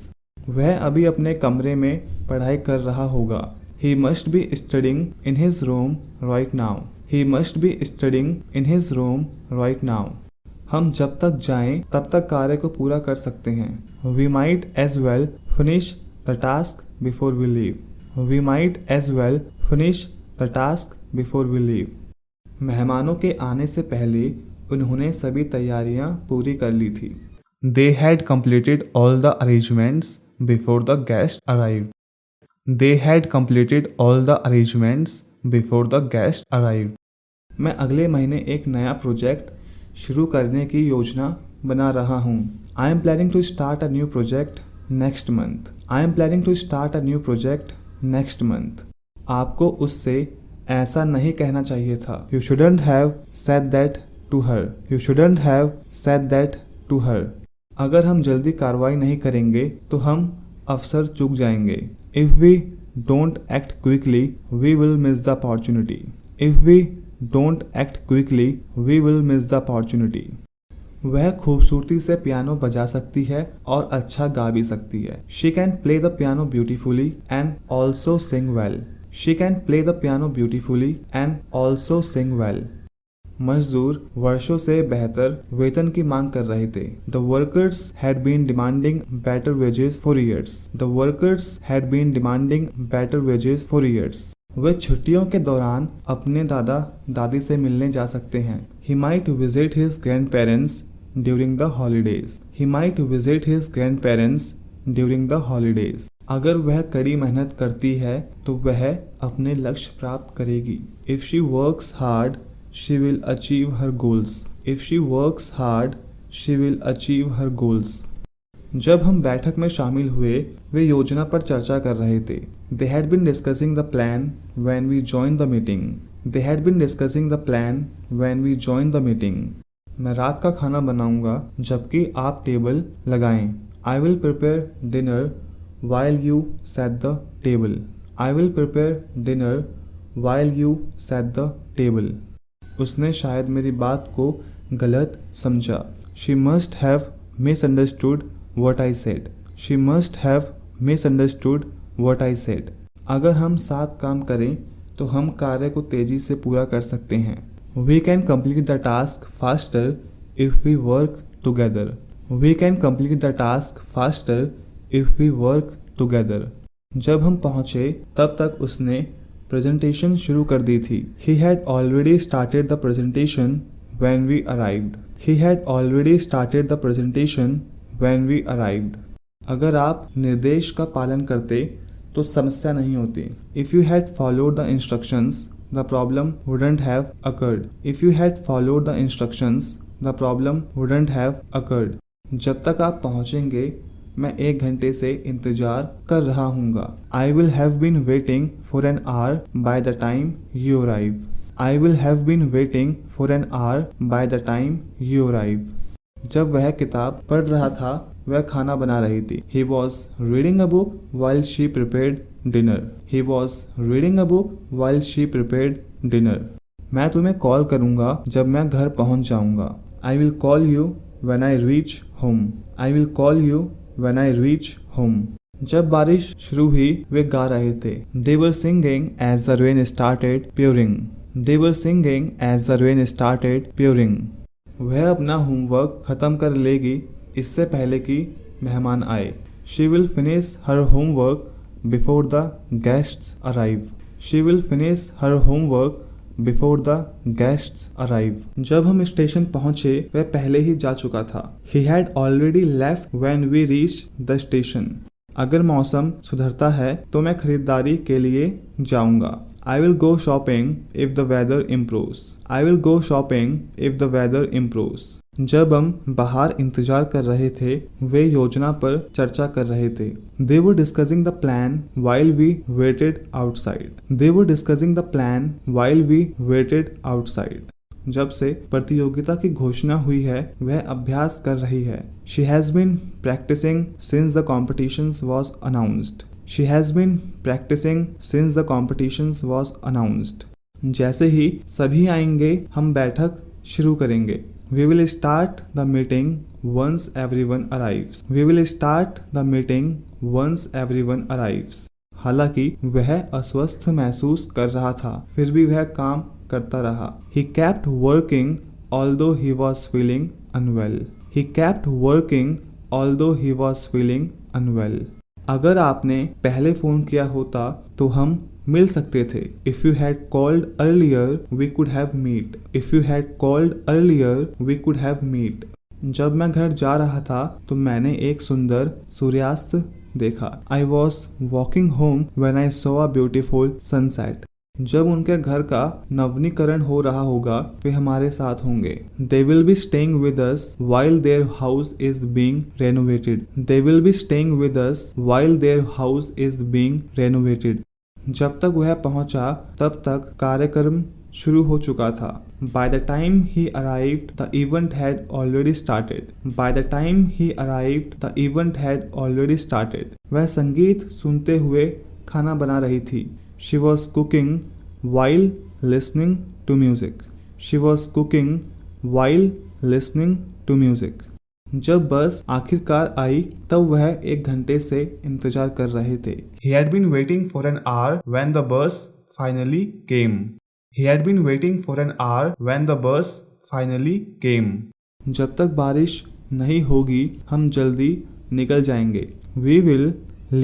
वह अभी अपने कमरे में पढ़ाई कर रहा होगा। He must be studying in his room right now. He must be studying in his room right now. हम जब तक जाएं तब तक कार्य को पूरा कर सकते हैं। We might as well finish the task before we leave. We might as well finish the task before we leave. मेहमानों के आने से पहले उन्होंने सभी तैयारियां पूरी कर ली थी। They had completed all the arrangements before the guests arrived. They had completed all the arrangements before the guests arrived. मैं अगले महीने एक नया प्रोजेक्ट शुरू करने की योजना बना रहा हूँ। I am planning to start a new project next month. I am planning to start a new project next month. आपको उससे ऐसा नहीं कहना चाहिए था। You shouldn't have said that to her. You shouldn't have said that to her. अगर हम जल्दी कार्रवाई नहीं करेंगे तो हम अवसर चूक जाएंगे। If we don't act quickly, we will miss the opportunity. If we don't act quickly, we will miss the opportunity. वह खूबसूरती से पियानो बजा सकती है और अच्छा गा भी सकती है। She can play the piano beautifully and also sing well. She can play the piano beautifully and also sing well. मजदूर वर्षों से बेहतर वेतन की मांग कर रहे थे। The workers had been demanding better wages for years. The workers had been demanding better wages for years. वे छुट्टियों के दौरान अपने दादा दादी से मिलने जा सकते हैं। He might visit his grandparents during the holidays. He might visit his grandparents during the holidays. अगर वह कड़ी मेहनत करती है तो वह अपने लक्ष्य प्राप्त करेगी। If she works hard, she will achieve her goals. If she works hard, she will achieve her goals. जब हम बैठक में शामिल हुए वे योजना पर चर्चा कर रहे थे। They had been discussing the plan when we joined the meeting. They had been discussing the plan when we joined the meeting. मैं रात का खाना बनाऊंगा जबकि आप टेबल लगाएं। I will prepare dinner while you set the table. I will prepare dinner while you set the table. उसने शायद मेरी बात को गलत समझा। She must have misunderstood what I said. She must have misunderstood what I said. अगर हम साथ काम करें तो हम कार्य को तेजी से पूरा कर सकते हैं। We can complete the task faster if we work together. We can complete the task faster if we work together. जब हम पहुंचे तब तक उसने प्रेजेंटेशन शुरू कर दी थी। He had already started the presentation when we arrived. He had already started the presentation when we arrived. अगर आप निर्देश का पालन करते तो समस्या नहीं होती। If you had followed the instructions, the problem wouldn't have occurred. If you had followed the instructions, the problem wouldn't have occurred. जब तक आप पहुंचेंगे मैं 1 घंटे से इंतजार कर रहा हूँगा। I will have been waiting for an hour by the time you arrive. I will have been waiting for an hour by the time you arrive. जब वह किताब पढ़ रहा था वह खाना बना रही थी। He was reading a book while she prepared dinner. He was reading a book while she prepared dinner. मैं तुम्हें कॉल करूँगा जब मैं घर पहुँच जाऊँगा। I will call you when I reach home. I will call you when I reach home. जब बारिश शुरू हुई वे गा रहे थे। They were singing as the rain started pouring. They were singing as the rain started pouring. वह अपना homework खत्म कर लेगी इससे पहले कि मेहमान आए। She will finish her homework before the guests arrive. She will finish her homework before the guests arrive. जब हम स्टेशन पहुंचे वह पहले ही जा चुका था। He had already left when we reached the station. अगर मौसम सुधरता है तो मैं खरीदारी के लिए जाऊंगा। I will go shopping if the weather improves. I will go shopping if the weather improves. जब हम बाहर इंतजार कर रहे थे वे योजना पर चर्चा कर रहे थे। They were discussing the plan while we waited outside. They were discussing the plan while we waited outside. जब से प्रतियोगिता की घोषणा हुई है वह अभ्यास कर रही है। She has been practicing since the competitions was announced. She has been practicing since the competitions was announced. जैसे ही सभी आएंगे हम बैठक शुरू करेंगे। We will start the meeting once everyone arrives. We will start the meeting once everyone arrives. हालांकि वह अस्वस्थ महसूस कर रहा था फिर भी वह काम करता रहा। He kept working although he was feeling unwell. He kept working although he was feeling unwell. अगर आपने पहले फ़ोन किया होता तो हम मिल सकते थे। If you had called earlier, we could have meet. If you had called earlier, we could have meet. जब मैं घर जा रहा था तो मैंने एक सुंदर सूर्यास्त देखा। I was walking home when I saw a beautiful sunset. जब उनके घर का नवीनीकरण हो रहा होगा वे हमारे साथ होंगे। They will be staying with us while their house is being renovated. They will be staying with us while their house is being renovated. जब तक वह पहुंचा तब तक कार्यक्रम शुरू हो चुका था। By the time he arrived, the event had already started. By the time he arrived, the event had already started. वह संगीत सुनते हुए खाना बना रही थी। She was cooking while listening to music. She was cooking while listening to music. जब बस आखिरकार आई तब वह 1 घंटे से इंतजार कर रहे थे। He had been waiting for an hour when the bus finally came. He had been waiting for an hour when the bus finally came. जब तक बारिश नहीं होगी हम जल्दी निकल जाएंगे। We will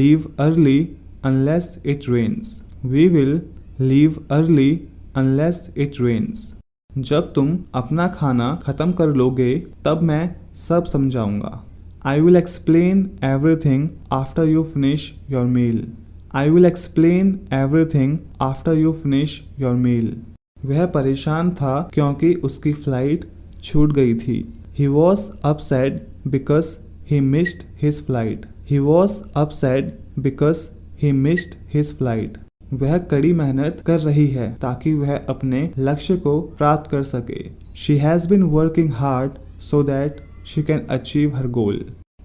leave early unless it rains. We will leave early unless it rains. जब तुम अपना खाना खत्म कर लोगे तब मैं सब समझाऊंगा। I will explain everything after you finish your meal. I will explain everything after you finish your meal. वह परेशान था क्योंकि उसकी फ्लाइट छूट गई थी। He was upset because he missed his flight. He was upset because he missed his flight. वह कड़ी मेहनत कर रही है ताकि वह अपने लक्ष्य को प्राप्त कर सके। She has been working hard so that she can achieve her goal.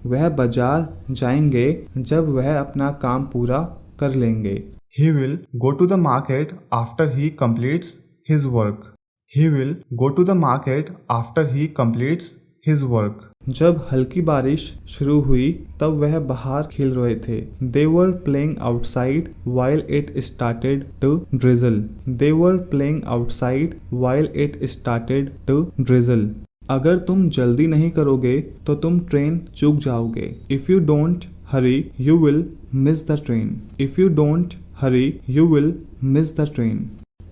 वह बाजार जाएंगे जब वह अपना काम पूरा कर लेंगे। He will go to the market after he completes his work. He will go to the market after he completes his work. जब हल्की बारिश शुरू हुई तब वह बाहर खेल रहे थे। They were playing outside while it started to drizzle. They were playing outside while it started to drizzle. अगर तुम जल्दी नहीं करोगे तो तुम ट्रेन चूक जाओगे। If you don't hurry, you will miss the train. If you don't hurry, you will miss the train.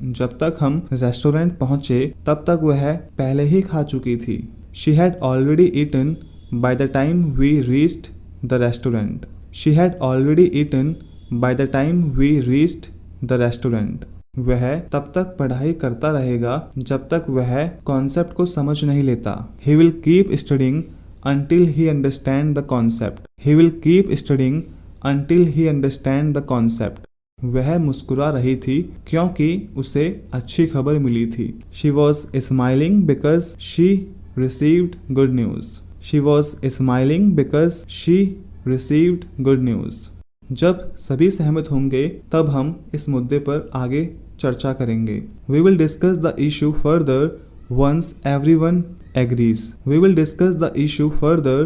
जब तक हम रेस्टोरेंट पहुंचे तब तक वह पहले ही खा चुकी थी। She had already eaten by the time we reached the restaurant. She had already eaten by the time we reached the restaurant. वह तब तक पढ़ाई करता रहेगा जब तक वह कॉन्सेप्ट को समझ नहीं लेता। He will keep studying until he understand the concept. He will keep studying until he understand the concept. वह मुस्कुरा रही थी क्योंकि उसे अच्छी खबर मिली थी। She was smiling because she received good news. She was smiling because she received good news. जब सभी सहमत होंगे तब हम इस मुद्दे पर आगे चर्चा करेंगे। We will discuss the issue further once everyone agrees. We will discuss the issue further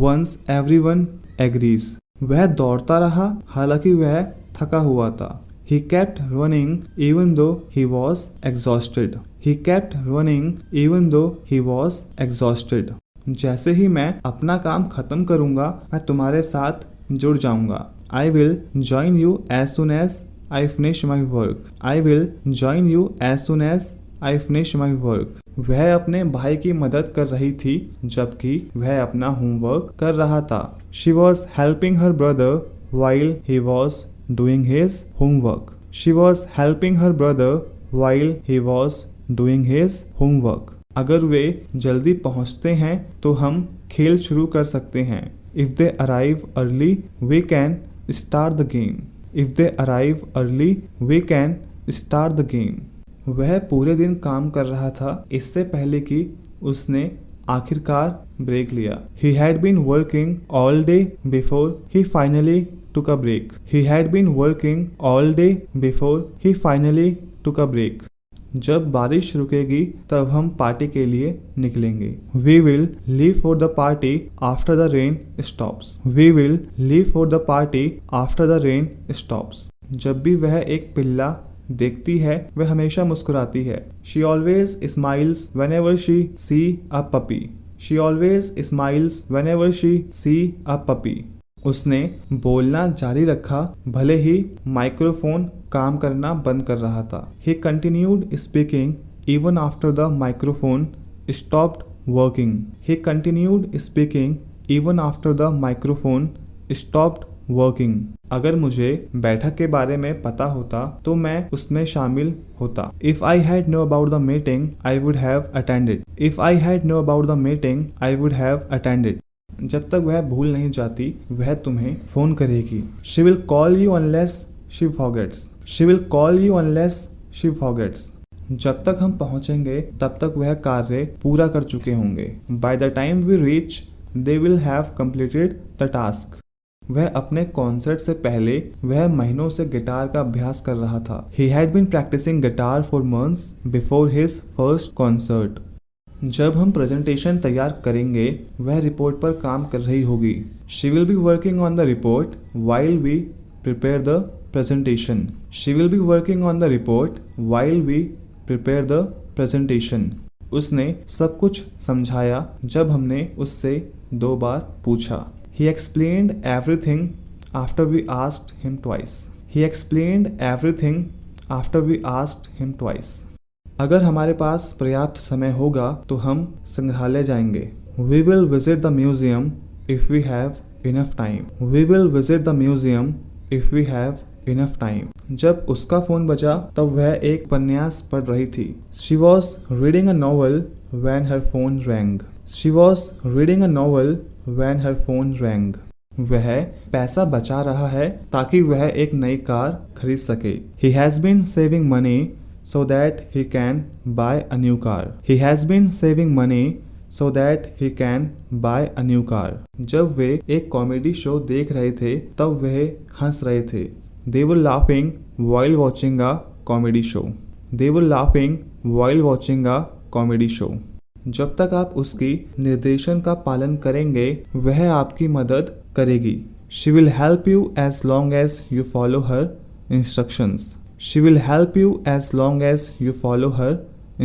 once everyone agrees. वह दौड़ता रहा हालांकि वह थका हुआ था। He kept running even though he was exhausted. He kept running even though he was exhausted. जैसे ही मैं अपना काम खत्म करूंगा मैं तुम्हारे साथ जुड़ जाऊंगा. I will join you as soon as I finish my work. I will join you as soon as I finish my work. वह अपने भाई की मदद कर रही थी जबकि वह अपना होमवर्क कर रहा था. She was helping her brother while he was doing his homework. She was helping her brother while he was doing his homework. अगर वे जल्दी पहुंचते हैं तो हम खेल शुरू कर सकते हैं. If they arrive early, we can start the game. If they arrive early, we can start the game. वह पूरे दिन काम कर रहा था इससे पहले कि उसने आखिरकार ब्रेक लिया. He had been working all day before he finally took a break. He had been working all day before he finally took a break. जब बारिश रुकेगी तब हम पार्टी के लिए निकलेंगे. We will leave for the party after the rain stops. We will leave for the party after the rain stops. जब भी वह एक पिल्ला देखती है वह हमेशा मुस्कुराती है. She always smiles whenever she see a puppy. She always smiles whenever she see a puppy. उसने बोलना जारी रखा भले ही माइक्रोफोन काम करना बंद कर रहा था. He continued speaking even after the microphone stopped working. He continued speaking even after the microphone stopped working. अगर मुझे बैठक के बारे में पता होता तो मैं उसमें शामिल होता. If I had known about the meeting, I would have attended. If I had known about the meeting, I would have attended. जब तक वह भूल नहीं जाती वह तुम्हें फोन करेगी. She will call you unless she forgets. She will call you unless she forgets. जब तक हम पहुंचेंगे तब तक वह कार्य पूरा कर चुके होंगे. By the time we reach, they will have completed the task. वह अपने कॉन्सर्ट से पहले वह महीनों से गिटार का अभ्यास कर रहा था. He had been practicing guitar for months before his first concert. जब हम प्रेजेंटेशन तैयार करेंगे वह रिपोर्ट पर काम कर रही होगी. She will be working on the report while we prepare the presentation. She will be working on the report while we prepare the presentation. उसने सब कुछ समझाया जब हमने उससे 2 बार पूछा. He explained everything after we asked him twice. He explained everything after we asked him twice. अगर हमारे पास पर्याप्त समय होगा तो हम संग्रहालय जाएंगे. We will visit the museum if we have enough time. We will visit the museum if we have enough time. जब उसका फोन बजा तब वह एक उपन्यास पढ़ रही थी. She was reading a novel when her phone rang. She was reading a novel when her phone rang. वह पैसा बचा रहा है ताकि वह एक नई कार खरीद सके. He has been saving money so that he can buy a new car. He has been saving money so that he can buy a new car. जब वे एक कॉमेडी शो देख रहे थे तब वह हंस रहे थे. They were laughing while watching a comedy show. They were laughing while watching a comedy show. जब तक आप उसकी निर्देशन का पालन करेंगे वह आपकी मदद करेगी. She will help you as long as you follow her instructions. She will help you as long as you follow her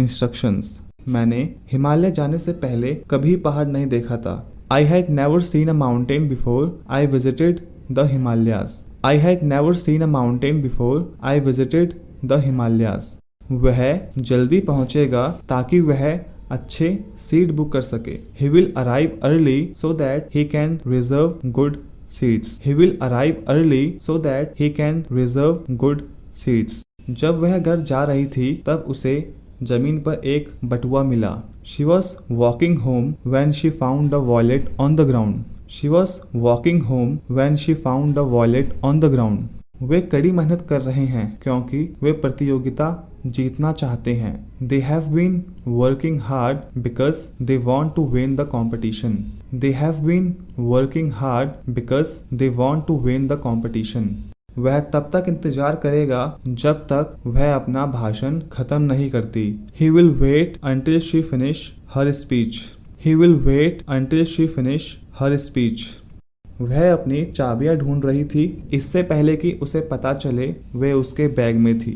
instructions. मैंने हिमालय जाने से पहले कभी पहाड़ नहीं देखा था. I had never seen a mountain before I visited the Himalayas. I had never seen a mountain before I visited the Himalayas. वह जल्दी पहुंचेगा ताकि वह अच्छे सीट बुक कर सके. He will arrive early so that he can reserve good seats. He will arrive early so that he can reserve good seats. जब वह घर जा रही थी तब उसे जमीन पर एक बटुआ मिला. She was walking home when she found a wallet on the ground. She was walking home when she found a wallet on the ground. वे कड़ी मेहनत कर रहे हैं क्योंकि वे प्रतियोगिता जीतना चाहते हैं. They have been working hard because they want to win the competition. They have been working hard because they want to win the competition. वह तब तक इंतजार करेगा जब तक वह अपना भाषण खत्म नहीं करती. He will wait until she finish her speech. He will wait until she finish her speech. वह अपनी चाबियां ढूंढ रही थी इससे पहले कि उसे पता चले वे उसके बैग में थी।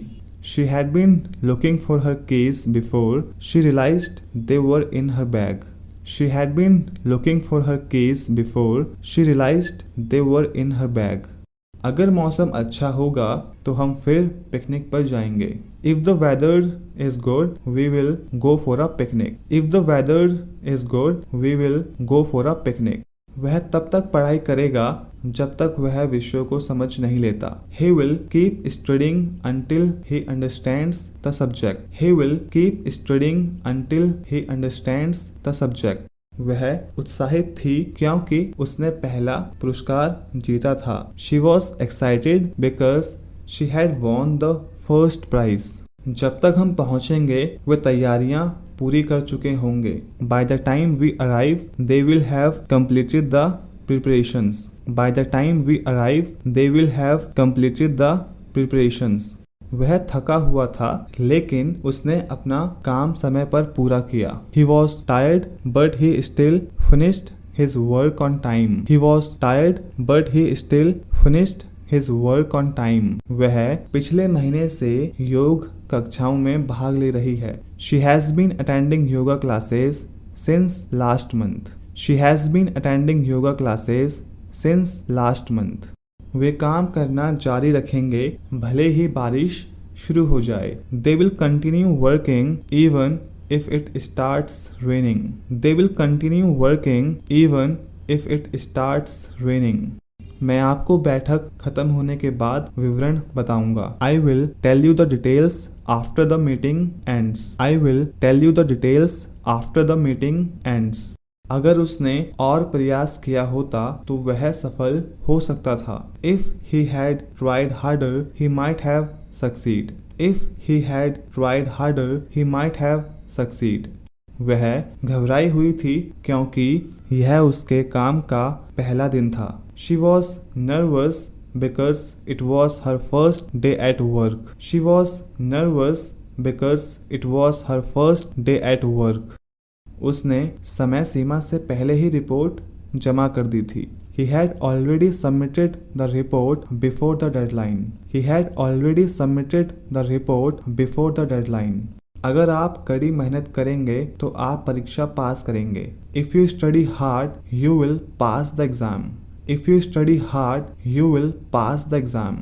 She had been looking for her keys before she realized they were in her bag. She had been looking for her keys before she realized they were in her bag. अगर मौसम अच्छा होगा तो हम फिर picnic पर जाएंगे। If the weather is good, we will go for a picnic. If the weather is good, we will go for a picnic. वह तब तक पढ़ाई करेगा जब तक वह विषयों को समझ नहीं लेता। He will keep studying until he understands the subject. He will keep studying until he understands the subject. वह उत्साहित थी क्योंकि उसने पहला पुरस्कार जीता था। She was excited because she had won the first prize. जब तक हम पहुंचेंगे वे तैयारियां पूरी कर चुके होंगे। By the time we arrive, they will have completed the preparations. By the time we arrive, they will have completed the preparations. वह थका हुआ था लेकिन उसने अपना काम समय पर पूरा किया। He was tired, but he still finished his work on time. He was tired, but he still finished his work on time. वह पिछले महीने से योग कक्षाओं में भाग ले रही है। She has been attending yoga classes since last month. She has been attending yoga classes since last month. वे काम करना जारी रखेंगे भले ही बारिश शुरू हो जाए। They will continue working even if it starts raining. They will continue working even if it starts raining. मैं आपको बैठक खत्म होने के बाद विवरण बताऊंगा। I will tell you the details after the meeting ends. I will tell you the details after the meeting ends. अगर उसने और प्रयास किया होता तो वह सफल हो सकता था। If he had tried harder, he might have succeed. If he had tried harder, he might have succeed. वह घबराई हुई थी क्योंकि यह उसके काम का पहला दिन था। She was nervous because it was her first day at work. She was nervous because it was her first day at work. उसने समय सीमा से पहले ही रिपोर्ट जमा कर दी थी। He had already submitted the report before the deadline. He had already submitted the report before the deadline. अगर आप कड़ी मेहनत करेंगे तो आप परीक्षा पास करेंगे। If you study hard, you will pass the exam. If you study hard, you will pass the exam.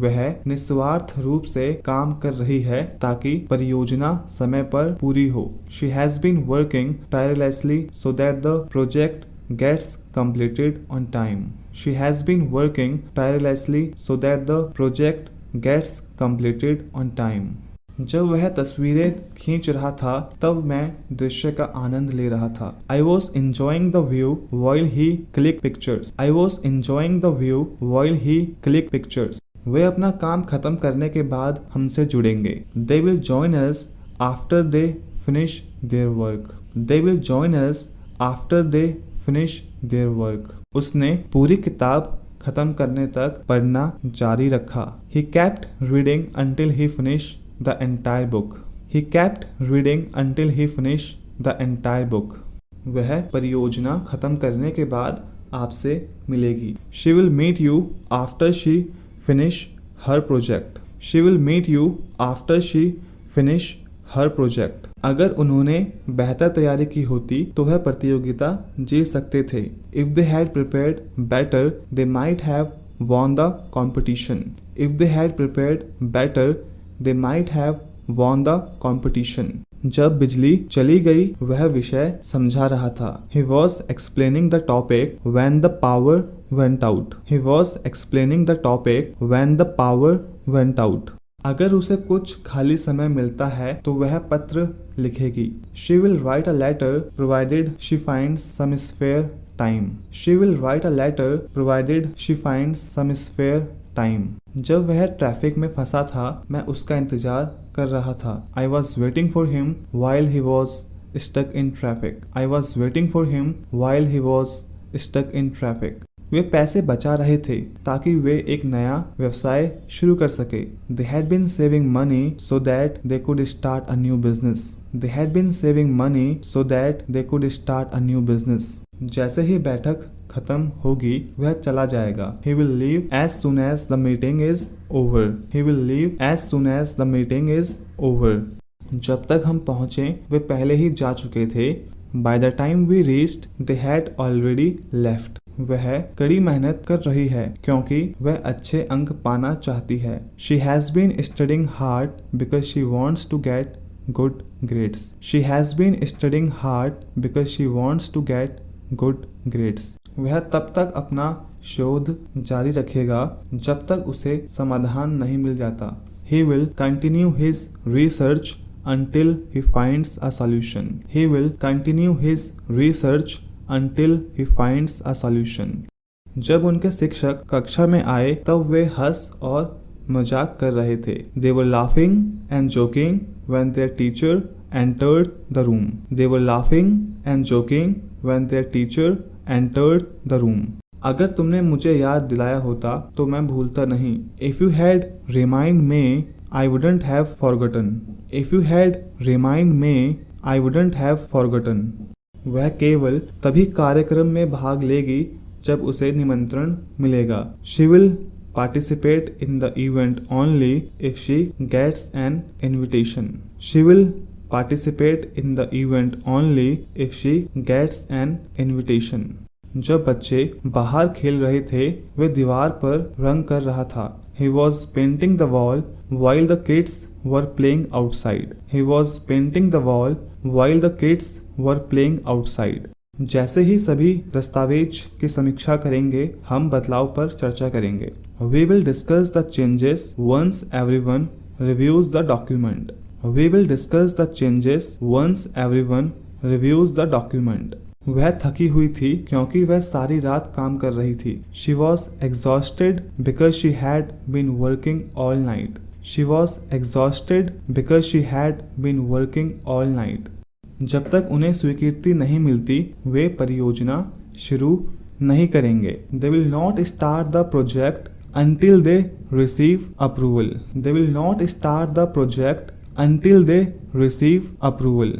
वह निस्वार्थ रूप से काम कर रही है ताकि परियोजना समय पर पूरी हो। She has been working tirelessly so that the project gets completed on time. She has been working tirelessly so that the project gets completed on time. जब वह तस्वीरें खींच रहा था तब मैं दृश्य का आनंद ले रहा था। I was enjoying the view while he clicked pictures. I was enjoying the view while he clicked pictures. वे अपना काम खत्म करने के बाद हमसे जुड़ेंगे। They will join us after they finish their work. They will join us after they finish their work. उसने पूरी किताब खत्म करने तक पढ़ना जारी रखा। He kept reading until he finished the entire book. He kept reading until he finished the entire book. वह परियोजना खत्म करने के बाद आपसे मिलेगी। She will meet you after she finish her project. She will meet you after she finish her project. अगर उन्होंने बेहतर तैयारी की होती तो वह प्रतियोगिता जीत सकते थे। If they had prepared better, they might have won the competition. If they had prepared better, they might have won the competition. जब बिजली चली गई वह विषय समझा रहा था। He was explaining the topic when the power went out. He was explaining the topic when the power went out. अगर उसे कुछ खाली समय मिलता है तो वह पत्र लिखेगी। She will write a letter provided she finds some spare time. She will write a letter provided she finds some spare time. जब वह ट्रैफिक में फंसा था मैं उसका इंतजार कर रहा था। I was waiting for him while he was stuck in traffic. I was waiting for him while he was stuck in traffic. वे पैसे बचा रहे थे ताकि वे एक नया व्यवसाय शुरू कर सके। They had been saving money so that they could start a new business. They had been saving money so that they could start a new business. जैसे ही बैठक खत्म होगी वह चला जाएगा। He will leave as soon as the meeting is over. He will leave as soon as the meeting is over. जब तक हम पहुंचे वे पहले ही जा चुके थे। By the time we reached, they had already left. वह कड़ी मेहनत कर रही है क्योंकि वह अच्छे अंक पाना चाहती है। She has been studying hard because she wants to get good grades. She has been studying hard because she wants to get good grades. वह तब तक अपना शोध जारी रखेगा जब तक उसे समाधान नहीं मिल जाता। He will continue his research until he finds a solution. He will continue his research until he finds a solution. जब उनके शिक्षक कक्षा में आए तब वे हंस और मजाक कर रहे थे। They were laughing and joking when their teacher entered the room. They were laughing and joking when their teacher entered the room. अगर तुमने मुझे याद दिलाया होता तो मैं भूलता नहीं। If you had remind me, I wouldn't have forgotten. If you had remind me, I wouldn't have forgotten. वह केवल तभी कार्यक्रम में भाग लेगी जब उसे निमंत्रण मिलेगा। She will participate in the event only if she gets an invitation. She will participate in the event only if she gets an invitation. जब बच्चे बाहर खेल रहे थे वे दीवार पर रंग कर रहा था। He was painting the wall while the kids were playing outside. He was painting the wall while the kids were playing outside. जैसे ही सभी दस्तावेज की समीक्षा करेंगे हम बदलाव पर चर्चा करेंगे। We will discuss the changes once everyone reviews the document. We will discuss the changes once everyone reviews the document. वह थकी हुई थी क्योंकि वह सारी रात काम कर रही थी। She was exhausted because she had been working all night. She was exhausted because she had been working all night. जब तक उन्हें स्वीकृति नहीं मिलती वे परियोजना शुरू नहीं करेंगे। They will not start the project until they receive approval. They will not start the project until they receive approval.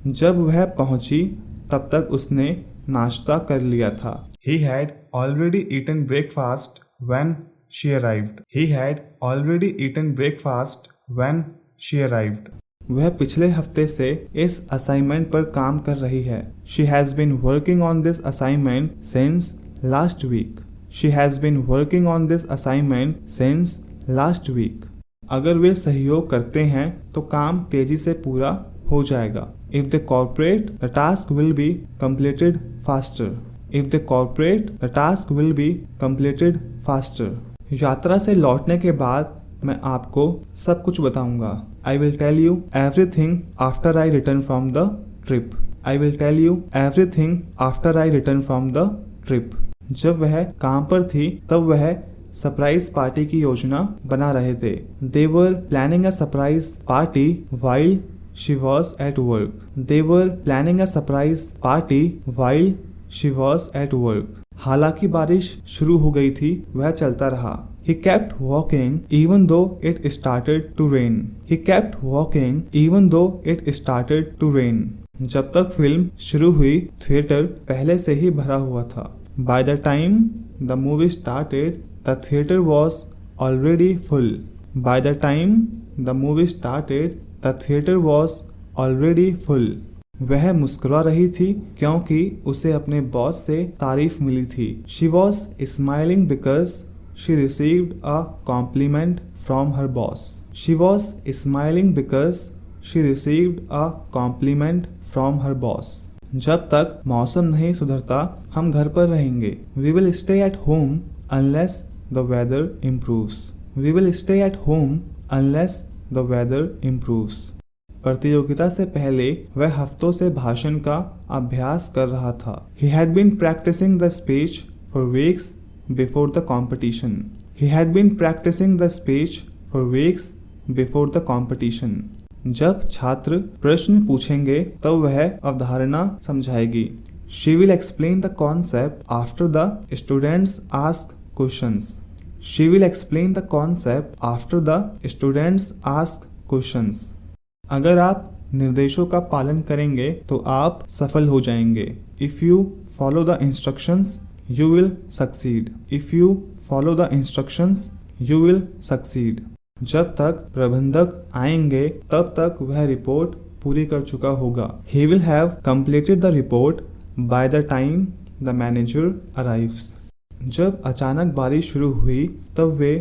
जब वह पहुंची तब तक उसने नाश्ता कर लिया था। He had already eaten breakfast when she arrived. He had already eaten breakfast when she arrived. वह पिछले हफ्ते से इस असाइनमेंट पर काम कर रही है। She has been working on this assignment since last week. She has been working on this assignment since last week. अगर वे सहयोग करते हैं तो काम तेजी से पूरा हो जाएगा। If they cooperate, the task will be completed faster. If they cooperate, the task will be completed faster. यात्रा से लौटने के बाद मैं आपको सब कुछ बताऊंगा। I will tell you everything after I return from the trip. I will tell you everything after I return from the trip. जब वह काम पर थी तब वह सरप्राइज पार्टी की योजना बना रहे थे। They were planning a surprise party while she was at work. They were planning a surprise party while she was at work. हालांकि बारिश शुरू हो गई थी वह चलता रहा। He kept walking even though it started to rain. He kept walking even though it started to rain. जब तक फिल्म शुरू हुई थिएटर पहले से ही भरा हुआ था। By the time the movie started, the theater was already full. By the time the movie started, the theater was already full. वह मुस्कुरा रही थी क्योंकि उसे अपने बॉस से तारीफ मिली थी। She was smiling because she received a compliment from her boss. She was smiling because she received a compliment from her boss. जब तक मौसम नहीं सुधरता हम घर पर रहेंगे। We will stay at home unless the weather improves. We will stay at home unless the weather improves. प्रतियोगिता से पहले वह हफ्तों से भाषण का अभ्यास कर रहा था। He had been practicing the speech for weeks before the competition. He had been practicing the speech for weeks before the competition. जब छात्र प्रश्न पूछेंगे तब वह अवधारणा समझाएगी। She will explain the concept after the students ask questions. She will explain the concept after the students ask questions. अगर आप निर्देशों का पालन करेंगे तो आप सफल हो जाएंगे। If you follow the instructions, you will succeed. If you follow the instructions, you will succeed. जब तक प्रबंधक आएंगे तब तक वह रिपोर्ट पूरी कर चुका होगा. He will have completed the report by the time the manager arrives. जब अचानक बारिश शुरू हुई तब वे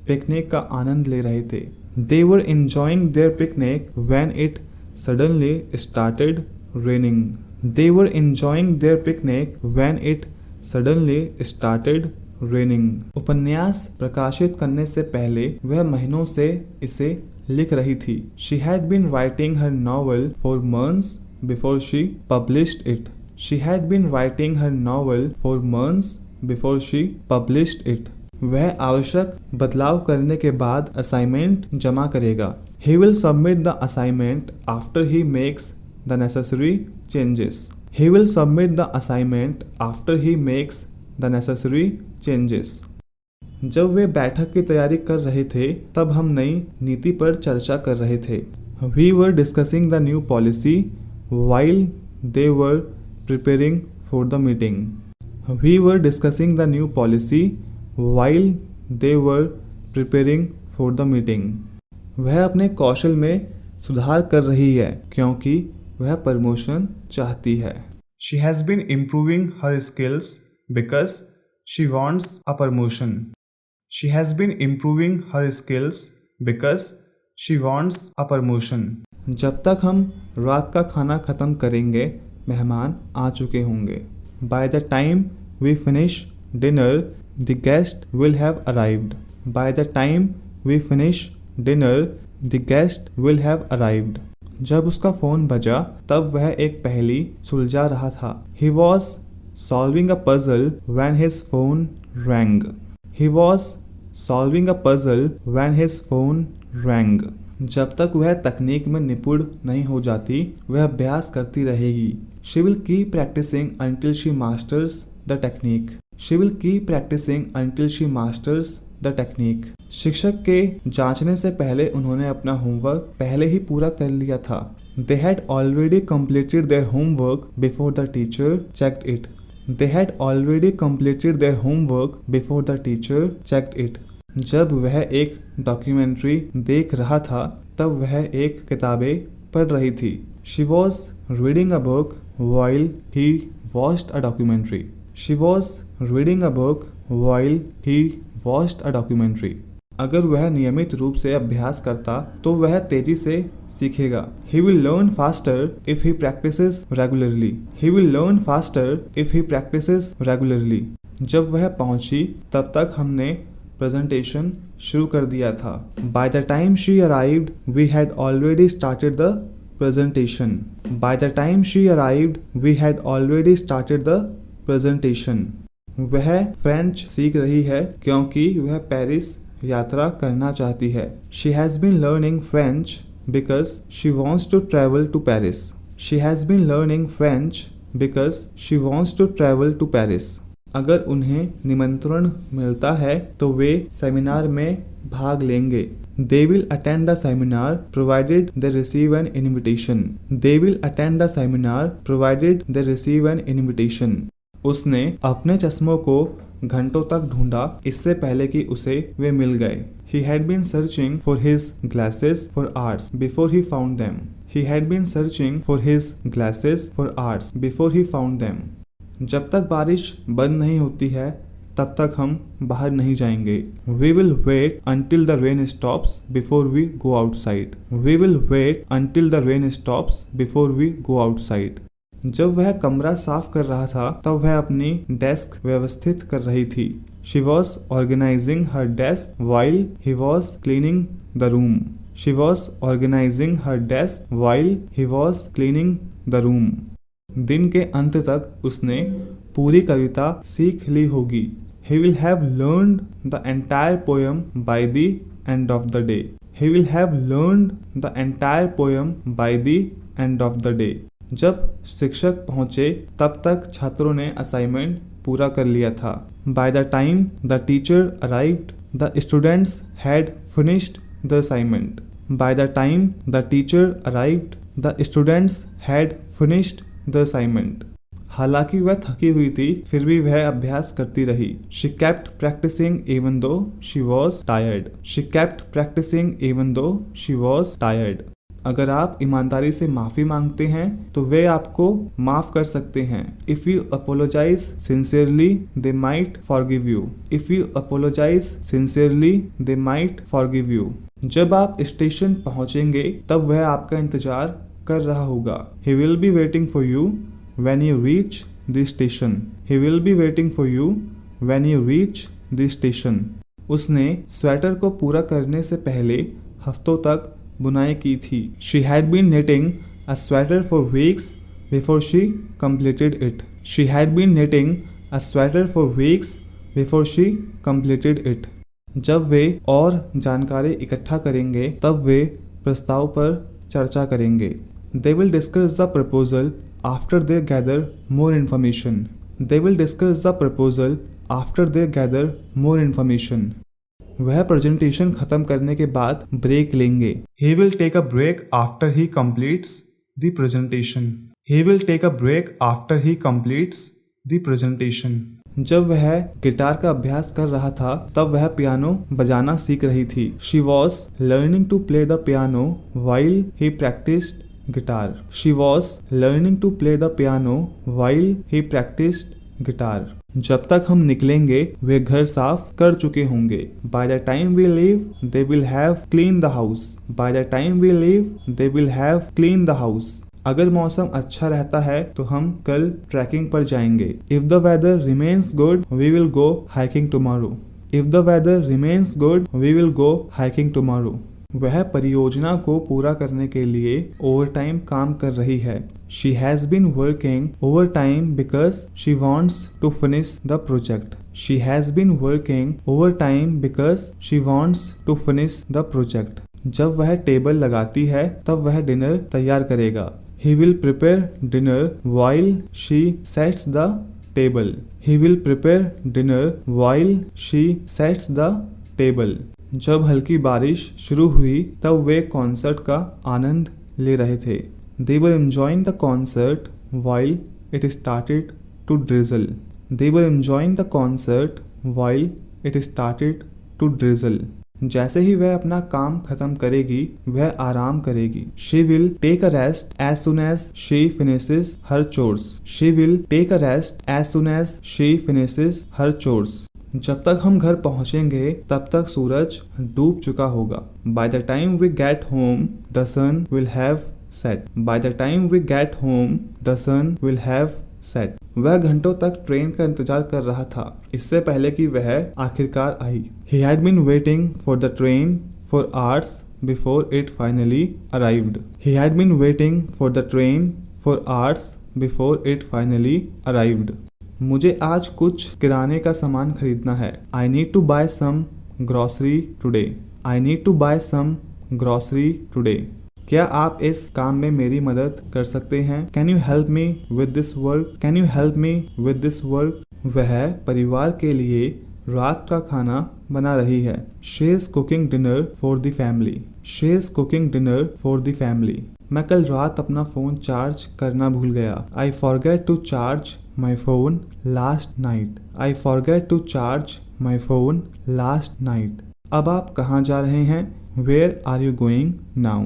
पिकनिक का आनंद ले रहे थे. They were enjoying their picnic when it suddenly started raining. They were enjoying their picnic when it suddenly started raining. उपन्यास प्रकाशित करने से पहले वह महीनों से इसे लिख रही थी. She had been writing her novel for months before she published it. She had been writing her novel for months before she published it. वह आवश्यक बदलाव करने के बाद असाइनमेंट जमा करेगा. He will submit the assignment after he makes the necessary changes. He will submit the assignment after he makes the necessary changes. जब वे बैठक की तैयारी कर रहे थे तब हम नई नीति पर चर्चा कर रहे थे. We were discussing the new policy while they were preparing for the meeting. We were discussing the new policy while they were preparing for the meeting. वह अपने कौशल में सुधार कर रही है क्योंकि वह प्रमोशन चाहती है. She has been improving her skills because she wants a promotion. She has been improving her skills because she wants a promotion. जब तक हम रात का खाना खत्म करेंगे मेहमान आ चुके होंगे. By the time we finish dinner, the guest will have arrived. By the time we finish dinner, the guest will have arrived. जब उसका फ़ोन बजा तब वह एक पहेली सुलझा रहा था. He was solving a puzzle when his phone rang. He was solving a puzzle when his phone rang. जब तक वह तकनीक में निपुण नहीं हो जाती वह अभ्यास करती रहेगी. She will keep practicing until she masters the technique. She will keep practicing until she masters the technique. शिक्षक के जांचने से पहले उन्होंने अपना होमवर्क पहले ही पूरा कर लिया था. They had already completed their homework before the teacher checked it. They had already completed their homework before the teacher checked it. जब वह एक डॉक्यूमेंट्री देख रहा था तब वह एक किताबें पढ़ रही थी. She was reading a book while he watched a documentary. She was reading a book while he watched a documentary. अगर वह नियमित रूप से अभ्यास करता तो वह तेजी से सीखेगा. He will learn faster if he practices regularly. He will learn faster if he practices regularly. जब वह पहुंची तब तक हमने प्रेजेंटेशन शुरू कर दिया था. By the time she arrived, we had already started the presentation. By the time she arrived, we had already started the presentation. वह फ्रेंच सीख रही है क्योंकि वह पेरिस यात्रा करना चाहती है. She has been learning French because she wants to travel to Paris. She has been learning French because she wants to travel to Paris. अगर उन्हें निमंत्रण मिलता है तो वे सेमिनार में भाग लेंगे. They will attend the seminar provided they receive an invitation. They will attend the seminar provided they receive an invitation. उसने अपने चश्मों को घंटों तक ढूंढा इससे पहले कि उसे वे मिल गए. He had been searching for his glasses for hours before he found them. He had been searching for his glasses for hours before he found them. जब तक बारिश बंद नहीं होती है तब तक हम बाहर नहीं जाएंगे. We will wait until the rain stops before we go outside. We will wait until the rain stops before we go outside. जब वह कमरा साफ कर रहा था तब वह अपनी डेस्क व्यवस्थित कर रही थी. She was organizing her desk while he was cleaning the room. She was organizing her desk while he was cleaning the room. दिन के अंत तक उसने पूरी कविता सीख ली होगी. He will have learned the entire poem by the end of the day. He will have learned the entire poem by the end of the day. जब शिक्षक पहुंचे तब तक छात्रों ने असाइनमेंट पूरा कर लिया था. By the time the teacher arrived, the students had finished the assignment. By the time the teacher arrived, the students had finished the assignment. हालांकि वह थकी हुई थी, फिर भी वह अभ्यास करती रही। She kept practicing even though she was tired. She kept practicing even though she was tired. अगर आप ईमानदारी से माफी मांगते हैं तो वे आपको माफ कर सकते हैं। If you apologize sincerely, they might forgive you. If you apologize sincerely, they might forgive you. जब आप स्टेशन पहुंचेंगे तब वह आपका इंतजार कर रहा होगा। He will be waiting for you when you reach the station. He will be waiting for you when you reach the station. उसने स्वेटर को पूरा करने से पहले हफ्तों तक बुनाई की थी। She had been knitting a sweater for weeks before she completed it. She had been knitting a sweater for weeks before she completed it. जब वे और जानकारी इकट्ठा करेंगे तब वे प्रस्ताव पर चर्चा करेंगे। They will discuss the proposal after they gather more information. They will discuss the proposal after they gather more information. वह प्रेजेंटेशन खत्म करने के बाद ब्रेक लेंगे। He will take a break after he completes the presentation. He will take a break after he completes the presentation. जब वह guitar का अभ्यास कर रहा था तब वह पियानो बजाना सीख रही थी। She was learning to play the piano while he practiced guitar. She was learning to play the piano while he practiced guitar. जब तक हम निकलेंगे वे घर साफ कर चुके होंगे। By the time we leave, they will have cleaned the house. By the time we leave, they will have cleaned the house. अगर मौसम अच्छा रहता है तो हम कल ट्रैकिंग पर जाएंगे। If the weather remains good, we will go hiking tomorrow. If the weather remains good, we will go hiking tomorrow. वह परियोजना को पूरा करने के लिए ओवरटाइम काम कर रही है। She has been working overtime because she wants to finish the project. She has been working overtime because she wants to finish the project. जब वह टेबल लगाती है तब वह डिनर तैयार करेगा। He will prepare dinner while she sets the table. He will prepare dinner while she sets the table. जब हल्की बारिश शुरू हुई तब वे कॉन्सर्ट का आनंद ले रहे थे। They were enjoying the concert while it started to drizzle. They were enjoying the concert while it started to drizzle. जैसे ही वह अपना काम खत्म करेगी वह आराम करेगी। She will take a rest as soon as she finishes her chores. She will take a rest as soon as she finishes her chores. जब तक हम घर पहुंचेंगे तब तक सूरज डूब चुका होगा। By the time we get home, the sun will have set. By the time we get home, the sun will have set. वह घंटों तक ट्रेन का इंतजार कर रहा था इससे पहले कि वह आखिरकार आई। He had been waiting for the train for hours before it finally arrived. He had been waiting for the train for hours before it finally arrived. मुझे आज कुछ किराने का सामान खरीदना है। I need to buy some grocery today. I need to buy some grocery today. क्या आप इस काम में मेरी मदद कर सकते हैं? Can you help me with this work? Can you help me with this work? वह परिवार के लिए रात का खाना बना रही है। She is cooking dinner for the family. She is cooking dinner for the family. मैं कल रात अपना फोन चार्ज करना भूल गया। I forget to charge my phone last night. I forget to charge my phone last night. अब आप कहाँ जा रहे हैं? Where are you going now?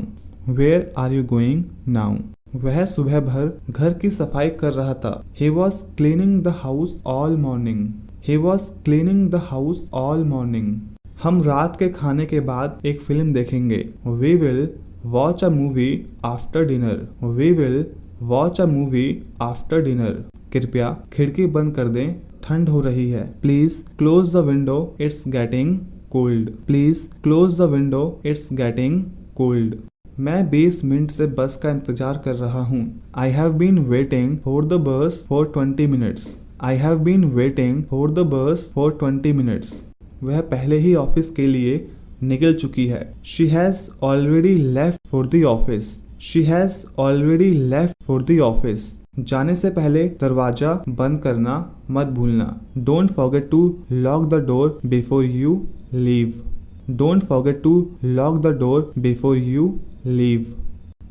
Where are you going now? वह सुबह भर घर की सफाई कर रहा था। He was cleaning the house all morning. He was cleaning the house all morning. हम रात के खाने के बाद एक फिल्म देखेंगे। We will watch a movie after dinner. We will watch a movie after dinner. कृपया खिड़की बंद कर दें, ठंड हो रही है। Please close the window. It's getting cold. Please close the window. It's getting cold. मैं 20 मिनट से बस का इंतजार कर रहा हूँ। I have been waiting for the bus for 20 minutes. I have been waiting for the bus for 20 minutes. वह पहले ही ऑफिस के लिए निकल चुकी है। She has already left for the office. She has already left for the office. जाने से पहले दरवाजा बंद करना मत भूलना। Don't forget to lock the door before you leave. Don't forget to lock the door before you leave.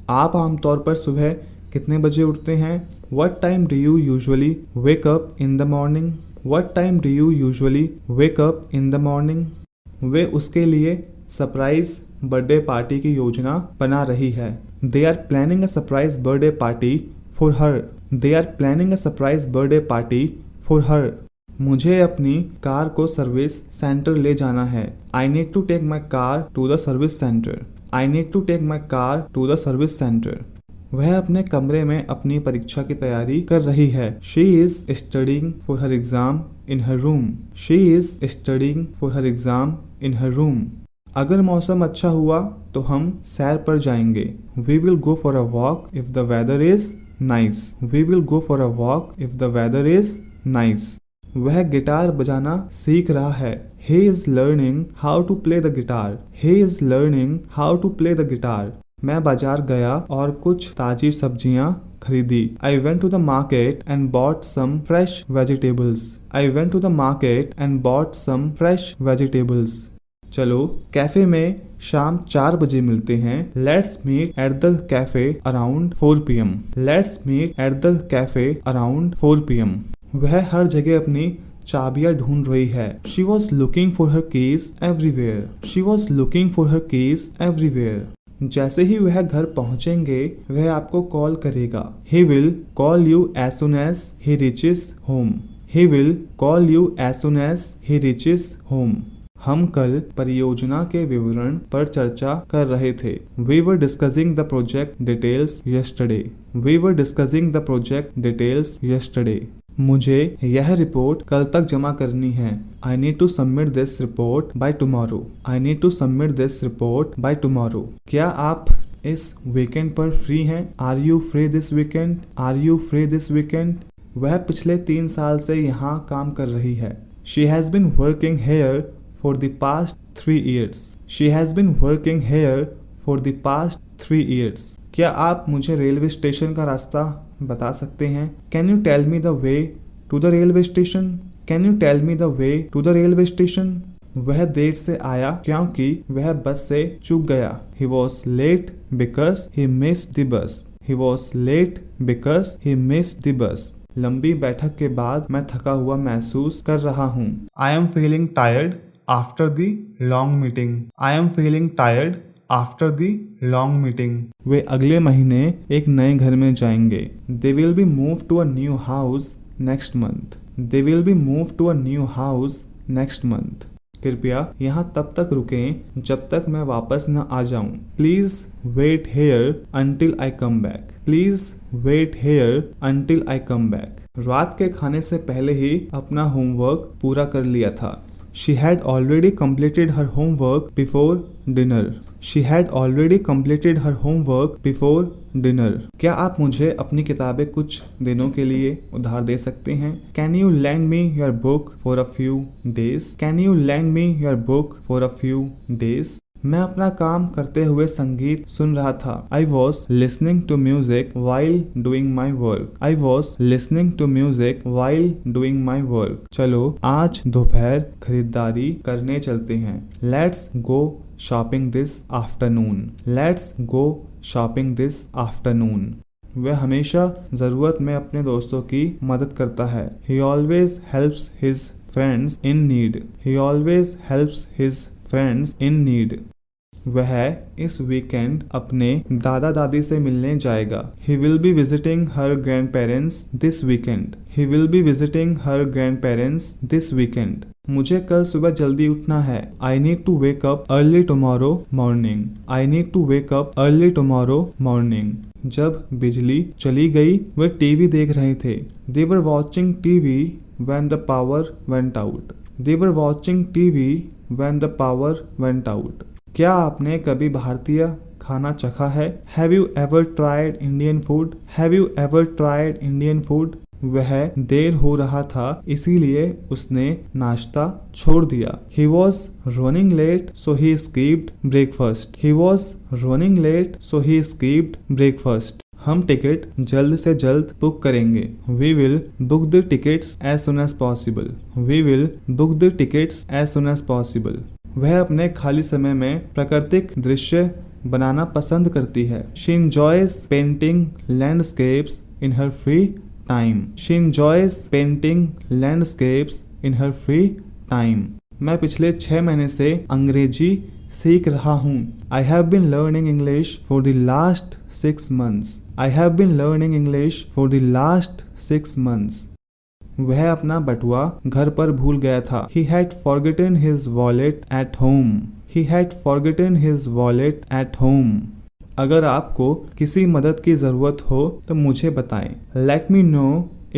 आप आमतौर पर सुबह कितने बजे उठते हैं? What time do you usually wake up in the morning? What time do you usually wake up in the morning? वे उसके लिए सरप्राइज बर्थडे पार्टी की योजना बना रही है। They are planning a surprise birthday party for her. They are planning a surprise birthday party for her. मुझे अपनी car को सर्विस सेंटर ले जाना है। I need to take my car to the service center. I need to take my car to the service center. वह अपने कमरे में अपनी परीक्षा की तैयारी कर रही है। She is studying for her exam in her room. She is studying for her exam in her room. अगर मौसम अच्छा हुआ तो हम सैर पर जाएंगे। We will go for a walk if the weather is nice. We will go for a walk if the weather is nice. वह गिटार बजाना सीख रहा है। He is learning how to play the guitar. He is learning how to play the guitar. मैं बाजार गया और कुछ ताजी सब्जियां खरीदी। I went to the market and bought some fresh vegetables. I went to the market and bought some fresh vegetables. चलो cafe में शाम 4 बजे मिलते हैं। Let's meet at the cafe around 4 p.m. Let's meet at the cafe around 4 p.m. वह हर जगह अपनी चाबियां ढूंढ रही है। She was looking for her keys everywhere. She was looking for her keys everywhere. जैसे ही वह घर पहुंचेंगे वह आपको कॉल करेगा। He will call you as soon as he reaches home. He will call you as soon as he reaches home. हम कल परियोजना के विवरण पर चर्चा कर रहे थे। We were discussing the project details yesterday. We were discussing the project details yesterday. मुझे यह रिपोर्ट कल तक जमा करनी है। I need to submit this report by tomorrow. I need to submit this report by tomorrow. क्या आप इस वीकेंड पर फ्री हैं? Are you free this weekend? Are you free this weekend? वह पिछले 3 साल से यहाँ काम कर रही है। She has been working here for the past 3 years. She has been working here for the past 3 years. क्या आप मुझे रेलवे स्टेशन का रास्ता बता सकते हैं? Can you tell me the way to the railway station? Can you tell me the way to the railway station? वह देर से आया क्योंकि वह बस से चूक गया। He was late because he missed the bus. He was late because he missed the bus. लंबी बैठक के बाद मैं थका हुआ महसूस कर रहा हूँ। I am feeling tired after the long meeting. I am feeling tired after the long meeting. वे अगले महीने एक नए घर में जाएंगे। They will be moved to a new house next month. They will be moved to a new house next month. कृपया यहाँ तब तक रुकें जब तक मैं वापस न आ जाऊं। Please wait here until I come back. Please wait here until I come back. रात के खाने से पहले ही अपना होमवर्क पूरा कर लिया था। She had already completed her homework before dinner. She had already completed her homework before dinner. क्या आप मुझे अपनी किताबें कुछ दिनों के लिए उधार दे सकते हैं? Can you lend me your book for a few days? Can you lend me your book for a few days? मैं अपना काम करते हुए संगीत सुन रहा था। I was listening to music while doing my work. I was listening to music while doing my work. चलो आज दोपहर खरीदारी करने चलते हैं। Let's go shopping this afternoon. Let's go shopping this afternoon. वह हमेशा जरूरत में अपने दोस्तों की मदद करता है। He always helps his friends in need. He always helps his friends in need. वह इस वीकेंड अपने दादा दादी से मिलने जाएगा। He will be visiting her grandparents this weekend. He will be visiting her grandparents this weekend. मुझे कल सुबह जल्दी उठना है। I need to wake up early tomorrow morning. I need to wake up early tomorrow morning. जब बिजली चली गई वे टीवी देख रहे थे। They were watching TV when the power went out. They were watching TV when the power went out. क्या आपने कभी भारतीय खाना चखा है? Have you ever tried Indian food? Have you ever tried Indian food? वह देर हो रहा था इसीलिए उसने नाश्ता छोड़ दिया। He was running late so he skipped breakfast. He was running late so he skipped breakfast. हम टिकट जल्द से जल्द बुक करेंगे। We will book the tickets as soon as possible. We will book the tickets as soon as possible. वह अपने खाली समय में प्राकृतिक दृश्य बनाना पसंद करती है। She enjoys painting landscapes in her free time. She enjoys painting landscapes in her free time. मैं पिछले 6 महीने से अंग्रेजी सीख रहा हूँ। I have been learning English for the last 6 months. I have been learning English for the last 6 months. वह अपना बटुआ घर पर भूल गया था। He had forgotten his wallet at home. He had forgotten his wallet at home. अगर आपको किसी मदद की ज़रूरत हो तो मुझे बताएं। Let me know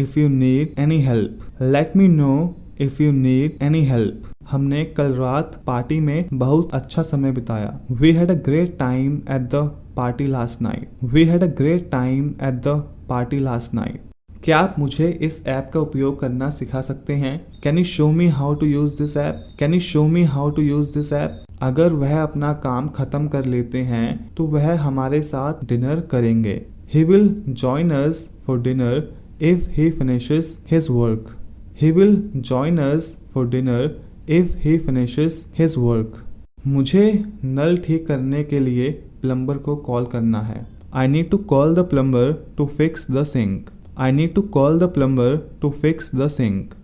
if you need any help. Let me know if you need any help. हमने कल रात पार्टी में बहुत अच्छा समय बिताया। We had a great time at the party last night. We had a great time at the party last night. क्या आप मुझे इस ऐप का उपयोग करना सिखा सकते हैं? Can you show me how to use this app? Can you show me how to use this app? अगर वह अपना काम खत्म कर लेते हैं तो वह हमारे साथ डिनर करेंगे। He will join us for dinner if he finishes his work. He will join us for dinner if he finishes his work. मुझे नल ठीक करने के लिए प्लम्बर को कॉल करना है। I need to call the plumber to fix the sink. I need to call the plumber to fix the sink.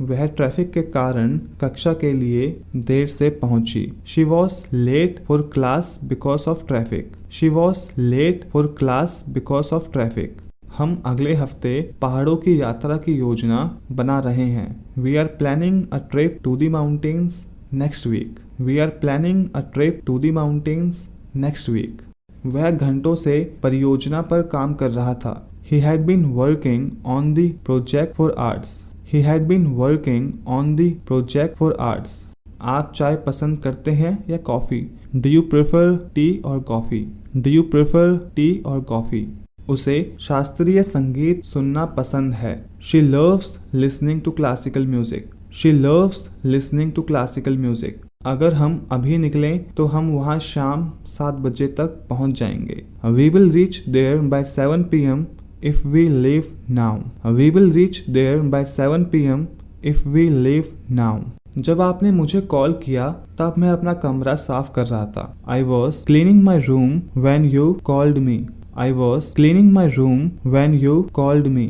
वह traffic के कारण कक्षा के लिए देर से पहुंची। She was late for class because of traffic. She was late for class because of traffic. हम अगले हफ्ते पहाड़ों की यात्रा की योजना बना रहे हैं। We are planning a trip to the mountains next week. We are planning a trip to the mountains next week. वह घंटों से परियोजना पर काम कर रहा था। He had been working on the project for hours. He had been working on the project for hours. आप चाय पसंद करते हैं या coffee? Do you prefer tea or coffee? Do you prefer tea or coffee? उसे शास्त्रीय संगीत सुनना पसंद है। She loves listening to classical music. She loves listening to classical music. अगर हम अभी निकलें तो हम वहाँ शाम 7 बजे तक पहुँच जाएंगे। We will reach there by 7 p.m. if we leave now. We will reach there by 7 p.m. if we leave now. जब आपने मुझे कॉल किया तब मैं अपना कमरा साफ कर रहा था। I was cleaning my room when you called me. I was cleaning my room when you called me.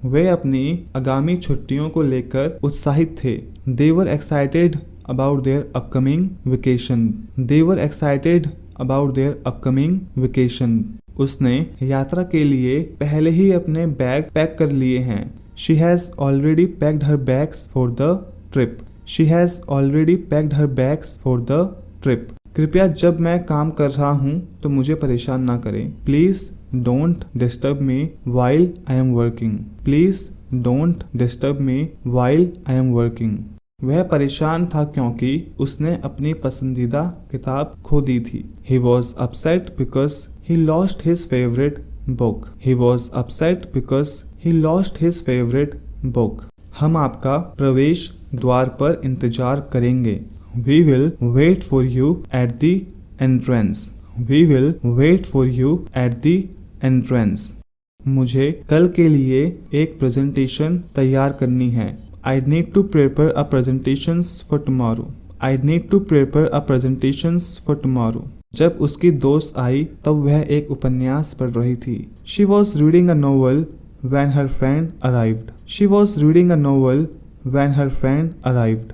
वे अपनी आगामी छुट्टियों को लेकर उत्साहित थे। They were excited about their upcoming vacation. They were excited about their upcoming vacation. उसने यात्रा के लिए पहले ही अपने बैग पैक कर लिए हैं। She has already packed her bags for the trip. She has already packed her bags for the trip. कृपया जब मैं काम कर रहा हूँ तो मुझे परेशान ना करें। Please don't disturb me while I am working. Please don't disturb me while I am working. वह परेशान था क्योंकि उसने अपनी पसंदीदा किताब खो दी थी। He was upset because he lost his favorite book. He was upset because he lost his favorite book. हम आपका प्रवेश द्वार पर इंतजार करेंगे। We will wait for you at the entrance. We will wait for you at the entrance. मुझे कल के लिए एक प्रेजेंटेशन तैयार करनी है। I need to prepare a presentations for tomorrow. I need to prepare a presentations for tomorrow. जब उसकी दोस्त आई तब वह एक उपन्यास पढ़ रही थी। She was reading a novel when her friend arrived. She was reading a novel when her friend arrived.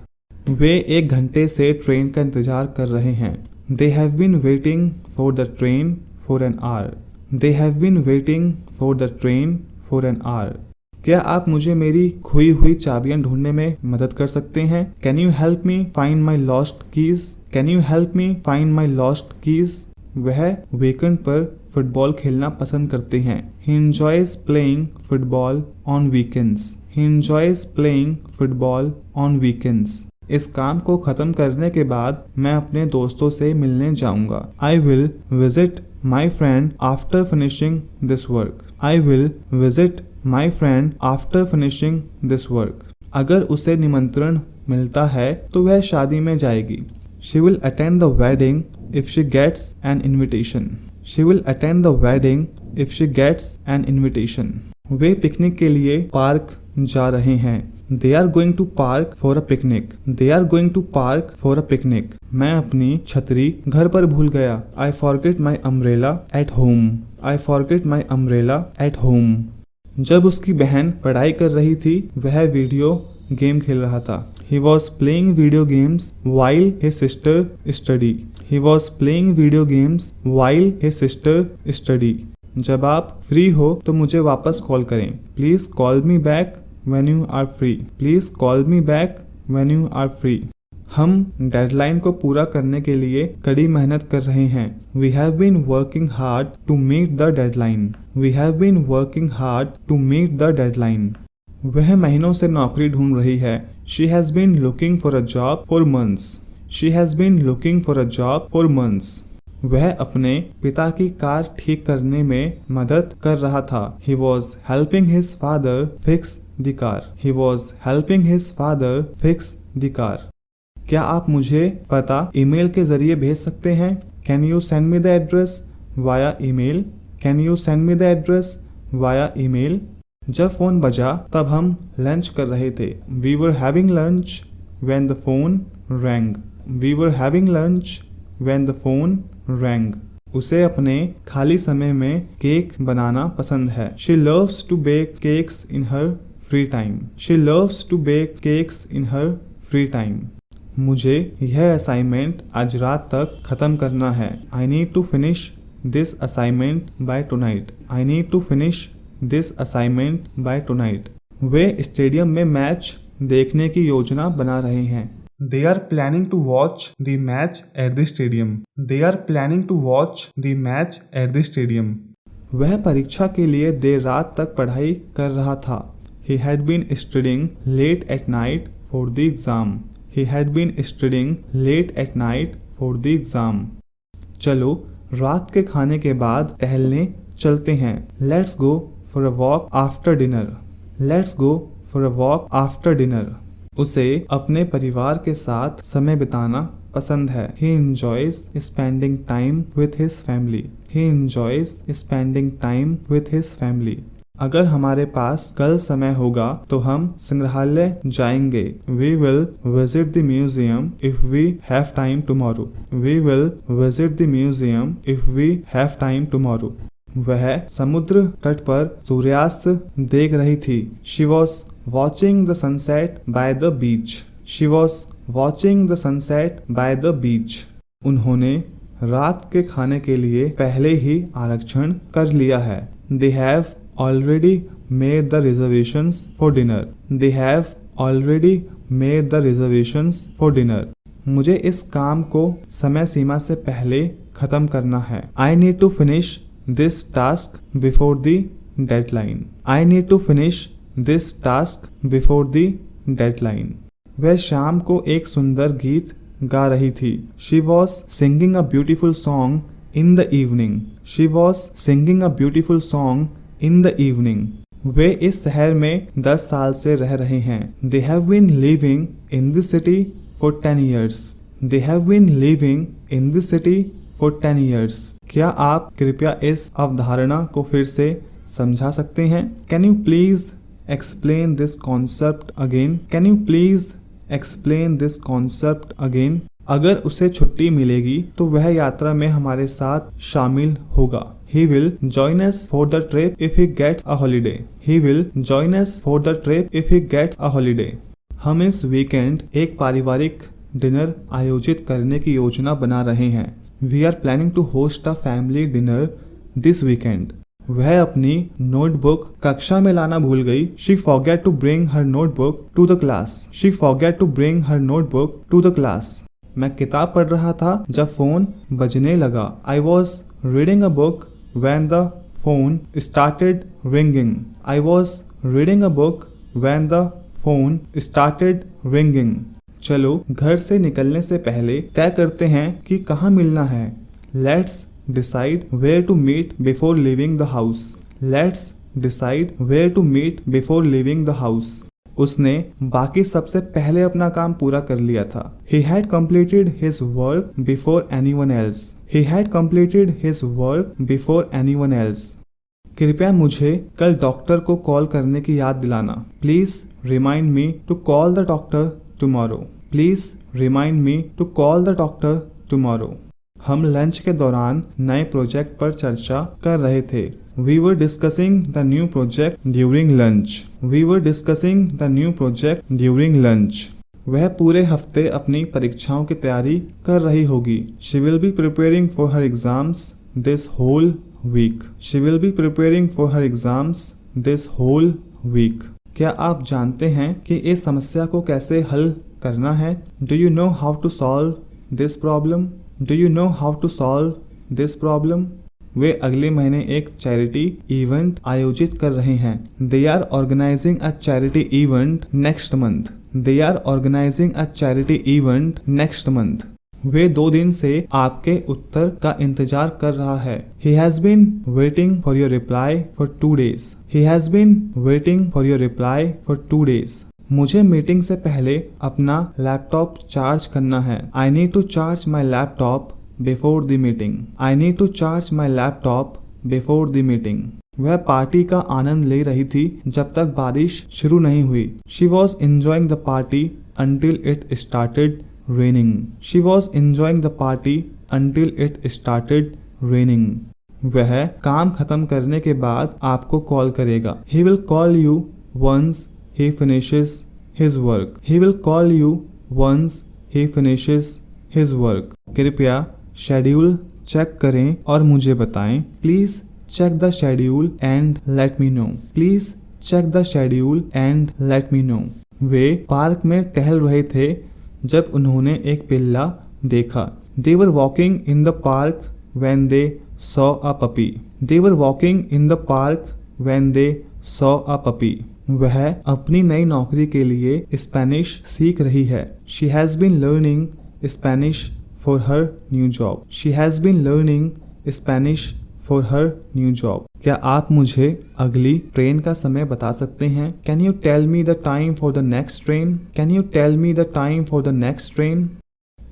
वे 1 घंटे से ट्रेन का इंतजार कर रहे हैं। They have been waiting for the train for an hour. They have been waiting for the train for an hour. क्या आप मुझे मेरी खोई हुई चाबियां ढूंढने में मदद कर सकते हैं? Can you help me find my lost keys? Can you help me find my lost keys? वह वीकेंड पर फुटबॉल खेलना पसंद करते हैं। He enjoys playing football on weekends. He enjoys playing football on weekends. इस काम को खत्म करने के बाद मैं अपने दोस्तों से मिलने जाऊंगा। I will visit my friend after finishing this work. I will visit my friend after finishing this work. अगर उसे निमंत्रण मिलता है तो वह शादी में जाएगी। She will attend the wedding if she gets an invitation. She will attend the wedding if she gets an invitation. Way picnic के लिए पार्क जा रहे हैं। They are going to park for a picnic. They are going to park for a picnic. मैं अपनी छतरी घर पर भूल गया. I forget my umbrella at home. I forget my umbrella at home. जब उसकी बहन पढ़ाई कर रही थी वह वीडियो गेम खेल रहा था. He was playing video games while his sister studied. He was playing video games while his sister studied. जब आप फ्री हो तो मुझे वापस कॉल करें. Please call me back when you are free. Please call me back when you are free. हम deadline को पूरा करने के लिए कड़ी मेहनत कर रहे हैं. We have been working hard to meet the deadline. We have been working hard to meet the deadline. वह महीनों से नौकरी ढूंढ रही है. She has been looking for a job for months. She has been looking for a job for months. वह अपने पिता की कार ठीक करने में मदद कर रहा था. He was helping his father fix the car. He was helping his father fix the car. क्या आप मुझे पता ईमेल के जरिए भेज सकते हैं? Can you send me the address via email? Can you send me the address via email? जब फोन बजा तब हम लंच कर रहे थे. We were having lunch when the phone rang. We were having lunch when the phone rang. उसे अपने खाली समय में केक बनाना पसंद है. She loves to bake cakes in her free time. She loves to bake cakes in her free time. मुझे यह assignment आज रात तक खत्म करना है. I need to finish this assignment by tonight. I need to finish this assignment by tonight. Way stadium में match देखने की योजना बना रहे हैं. They are planning to watch the match at the stadium. They are planning to watch the match at the stadium. वह परीक्षा के लिए देर रात तक पढ़ाई कर रहा था. He had been studying late at night for the exam. He had been studying late at night for the exam. चलो रात के खाने के बाद टहलने चलते हैं. Let's go for a walk after dinner. Let's go for a walk after dinner. उसे अपने परिवार के साथ समय बिताना पसंद है. He enjoys spending time with his family. He enjoys spending time with his family. अगर हमारे पास कल समय होगा तो हम संग्रहालय जाएंगे. We will visit the museum if we have time tomorrow. We will visit the museum if we have time tomorrow. वह समुद्र तट पर सूर्यास्त देख रही थी. She was watching the sunset by the beach. She was watching the sunset by the beach. उन्होंने रात के खाने के लिए पहले ही आरक्षण कर लिया है. They have already made the reservations for dinner. They have already made the reservations for dinner. मुझे इस काम को समय सीमा से पहले खत्म करना है. I need to finish this task before the deadline. I need to finish this task before the deadline. वह शाम को एक सुंदर गीत गा रही थी. She was singing a beautiful song in the evening. She was singing a beautiful song in the evening. वे इस शहर में 10 साल से रह रहे हैं. They have been living in the city for 10 years. They have been living in the city for 10 years. क्या आप कृपया इस अवधारणा को फिर से समझा सकते हैं? Can you please explain this concept again? Can you please explain this concept again? अगर उसे छुट्टी मिलेगी तो वह यात्रा में हमारे साथ शामिल होगा. He will join us for the trip if he gets a holiday. He will join us for the trip if he gets a holiday. हम इस वीकेंड एक पारिवारिक डिनर आयोजित करने की योजना बना रहे हैं. We are planning to host a family dinner this weekend. वह अपनी नोटबुक कक्षा में लाना भूल गई. She forgot to bring her notebook to the class. She forgot to bring her notebook to the class. मैं किताब पढ़ रहा था जब फोन बजने लगा. I was reading a book when the phone started ringing. I was reading a book when the phone started ringing. चलो घर से निकलने से पहले तय करते हैं कि कहाँ मिलना है. Let's decide where to meet before leaving the house. Let's decide where to meet before leaving the house. उसने बाकी सबसे पहले अपना काम पूरा कर लिया था. He had completed his work before anyone else. He had completed his work before anyone else. कृपया मुझे कल डॉक्टर को कॉल करने की याद दिलाना। Please remind me to call the doctor tomorrow. Please remind me to call the doctor tomorrow. हम lunch के दौरान नए प्रोजेक्ट पर चर्चा कर रहे थे। We were discussing the new project during lunch. We were discussing the new project during lunch. वह पूरे हफ्ते अपनी परीक्षाओं की तैयारी कर रही होगी। She will be preparing for her exams this whole week. She will be preparing for her exams this whole week. क्या आप जानते हैं कि इस समस्या को कैसे हल करना है? Do you know how to solve this problem? Do you know how to solve this problem? वे अगले महीने एक चैरिटी इवेंट आयोजित कर रहे हैं। They are organizing a charity event next month. They are organizing a charity event next month. वे 2 दिन से आपके उत्तर का इंतजार कर रहा है। He has been waiting for your reply for 2 days. He has been waiting for your reply for 2 days. मुझे meeting से पहले अपना लैपटॉप चार्ज करना है। I need to charge my laptop before the meeting. I need to charge my laptop before the meeting. वह party का आनंद ले रही थी जब तक बारिश शुरू नहीं हुई। She was enjoying the party until it started raining. She was enjoying the party until it started raining. वह काम खत्म करने के बाद आपको कॉल करेगा। He will call you once he finishes his work. He will call you once he finishes his work. कृपया schedule check करें और मुझे बताएं। Please check the schedule and let me know. Please check the schedule and let me know. वे park में टहल रहे थे जब उन्होंने एक पिल्ला देखा। They were walking in the park when they saw a puppy. They were walking in the park when they saw a puppy. वह अपनी नई नौकरी के लिए स्पेनिश सीख रही है। She has been learning Spanish for her new job. She has been learning Spanish for her new job. क्या आप मुझे अगली ट्रेन का समय बता सकते हैं? Can you tell me the time for the next train? Can you tell me the time for the next train?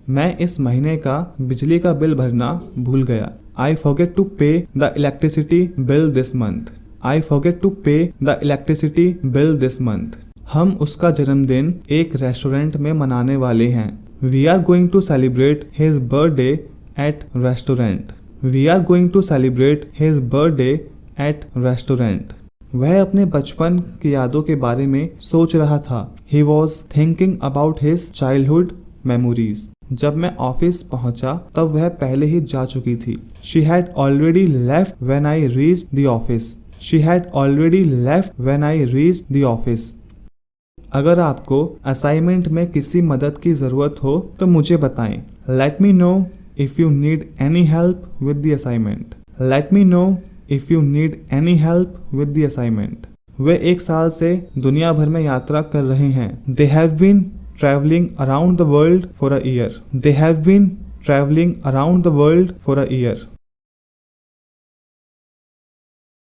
मैं इस महीने का बिजली का बिल भरना भूल गया। I forget to pay the electricity bill this month. I forget to pay the electricity bill this month. हम उसका जन्मदिन एक रेस्टोरेंट में मनाने वाले हैं। We are going to celebrate his birthday at restaurant. We are going to celebrate his birthday at restaurant. वह अपने बचपन की यादों के बारे में सोच रहा था। He was thinking about his childhood memories. जब मैं ऑफिस पहुंचा तब वह पहले ही जा चुकी थी। She had already left when I reached the office. She had already left when I reached the office. अगर आपको असाइनमेंट में किसी मदद की ज़रूरत हो तो मुझे बताएं। Let me know if you need any help with the assignment. Let me know if you need any help with the assignment. वे 1 साल से दुनिया भर में यात्रा कर रहे हैं। They have been traveling around the world for a year. They have been traveling around the world for a year.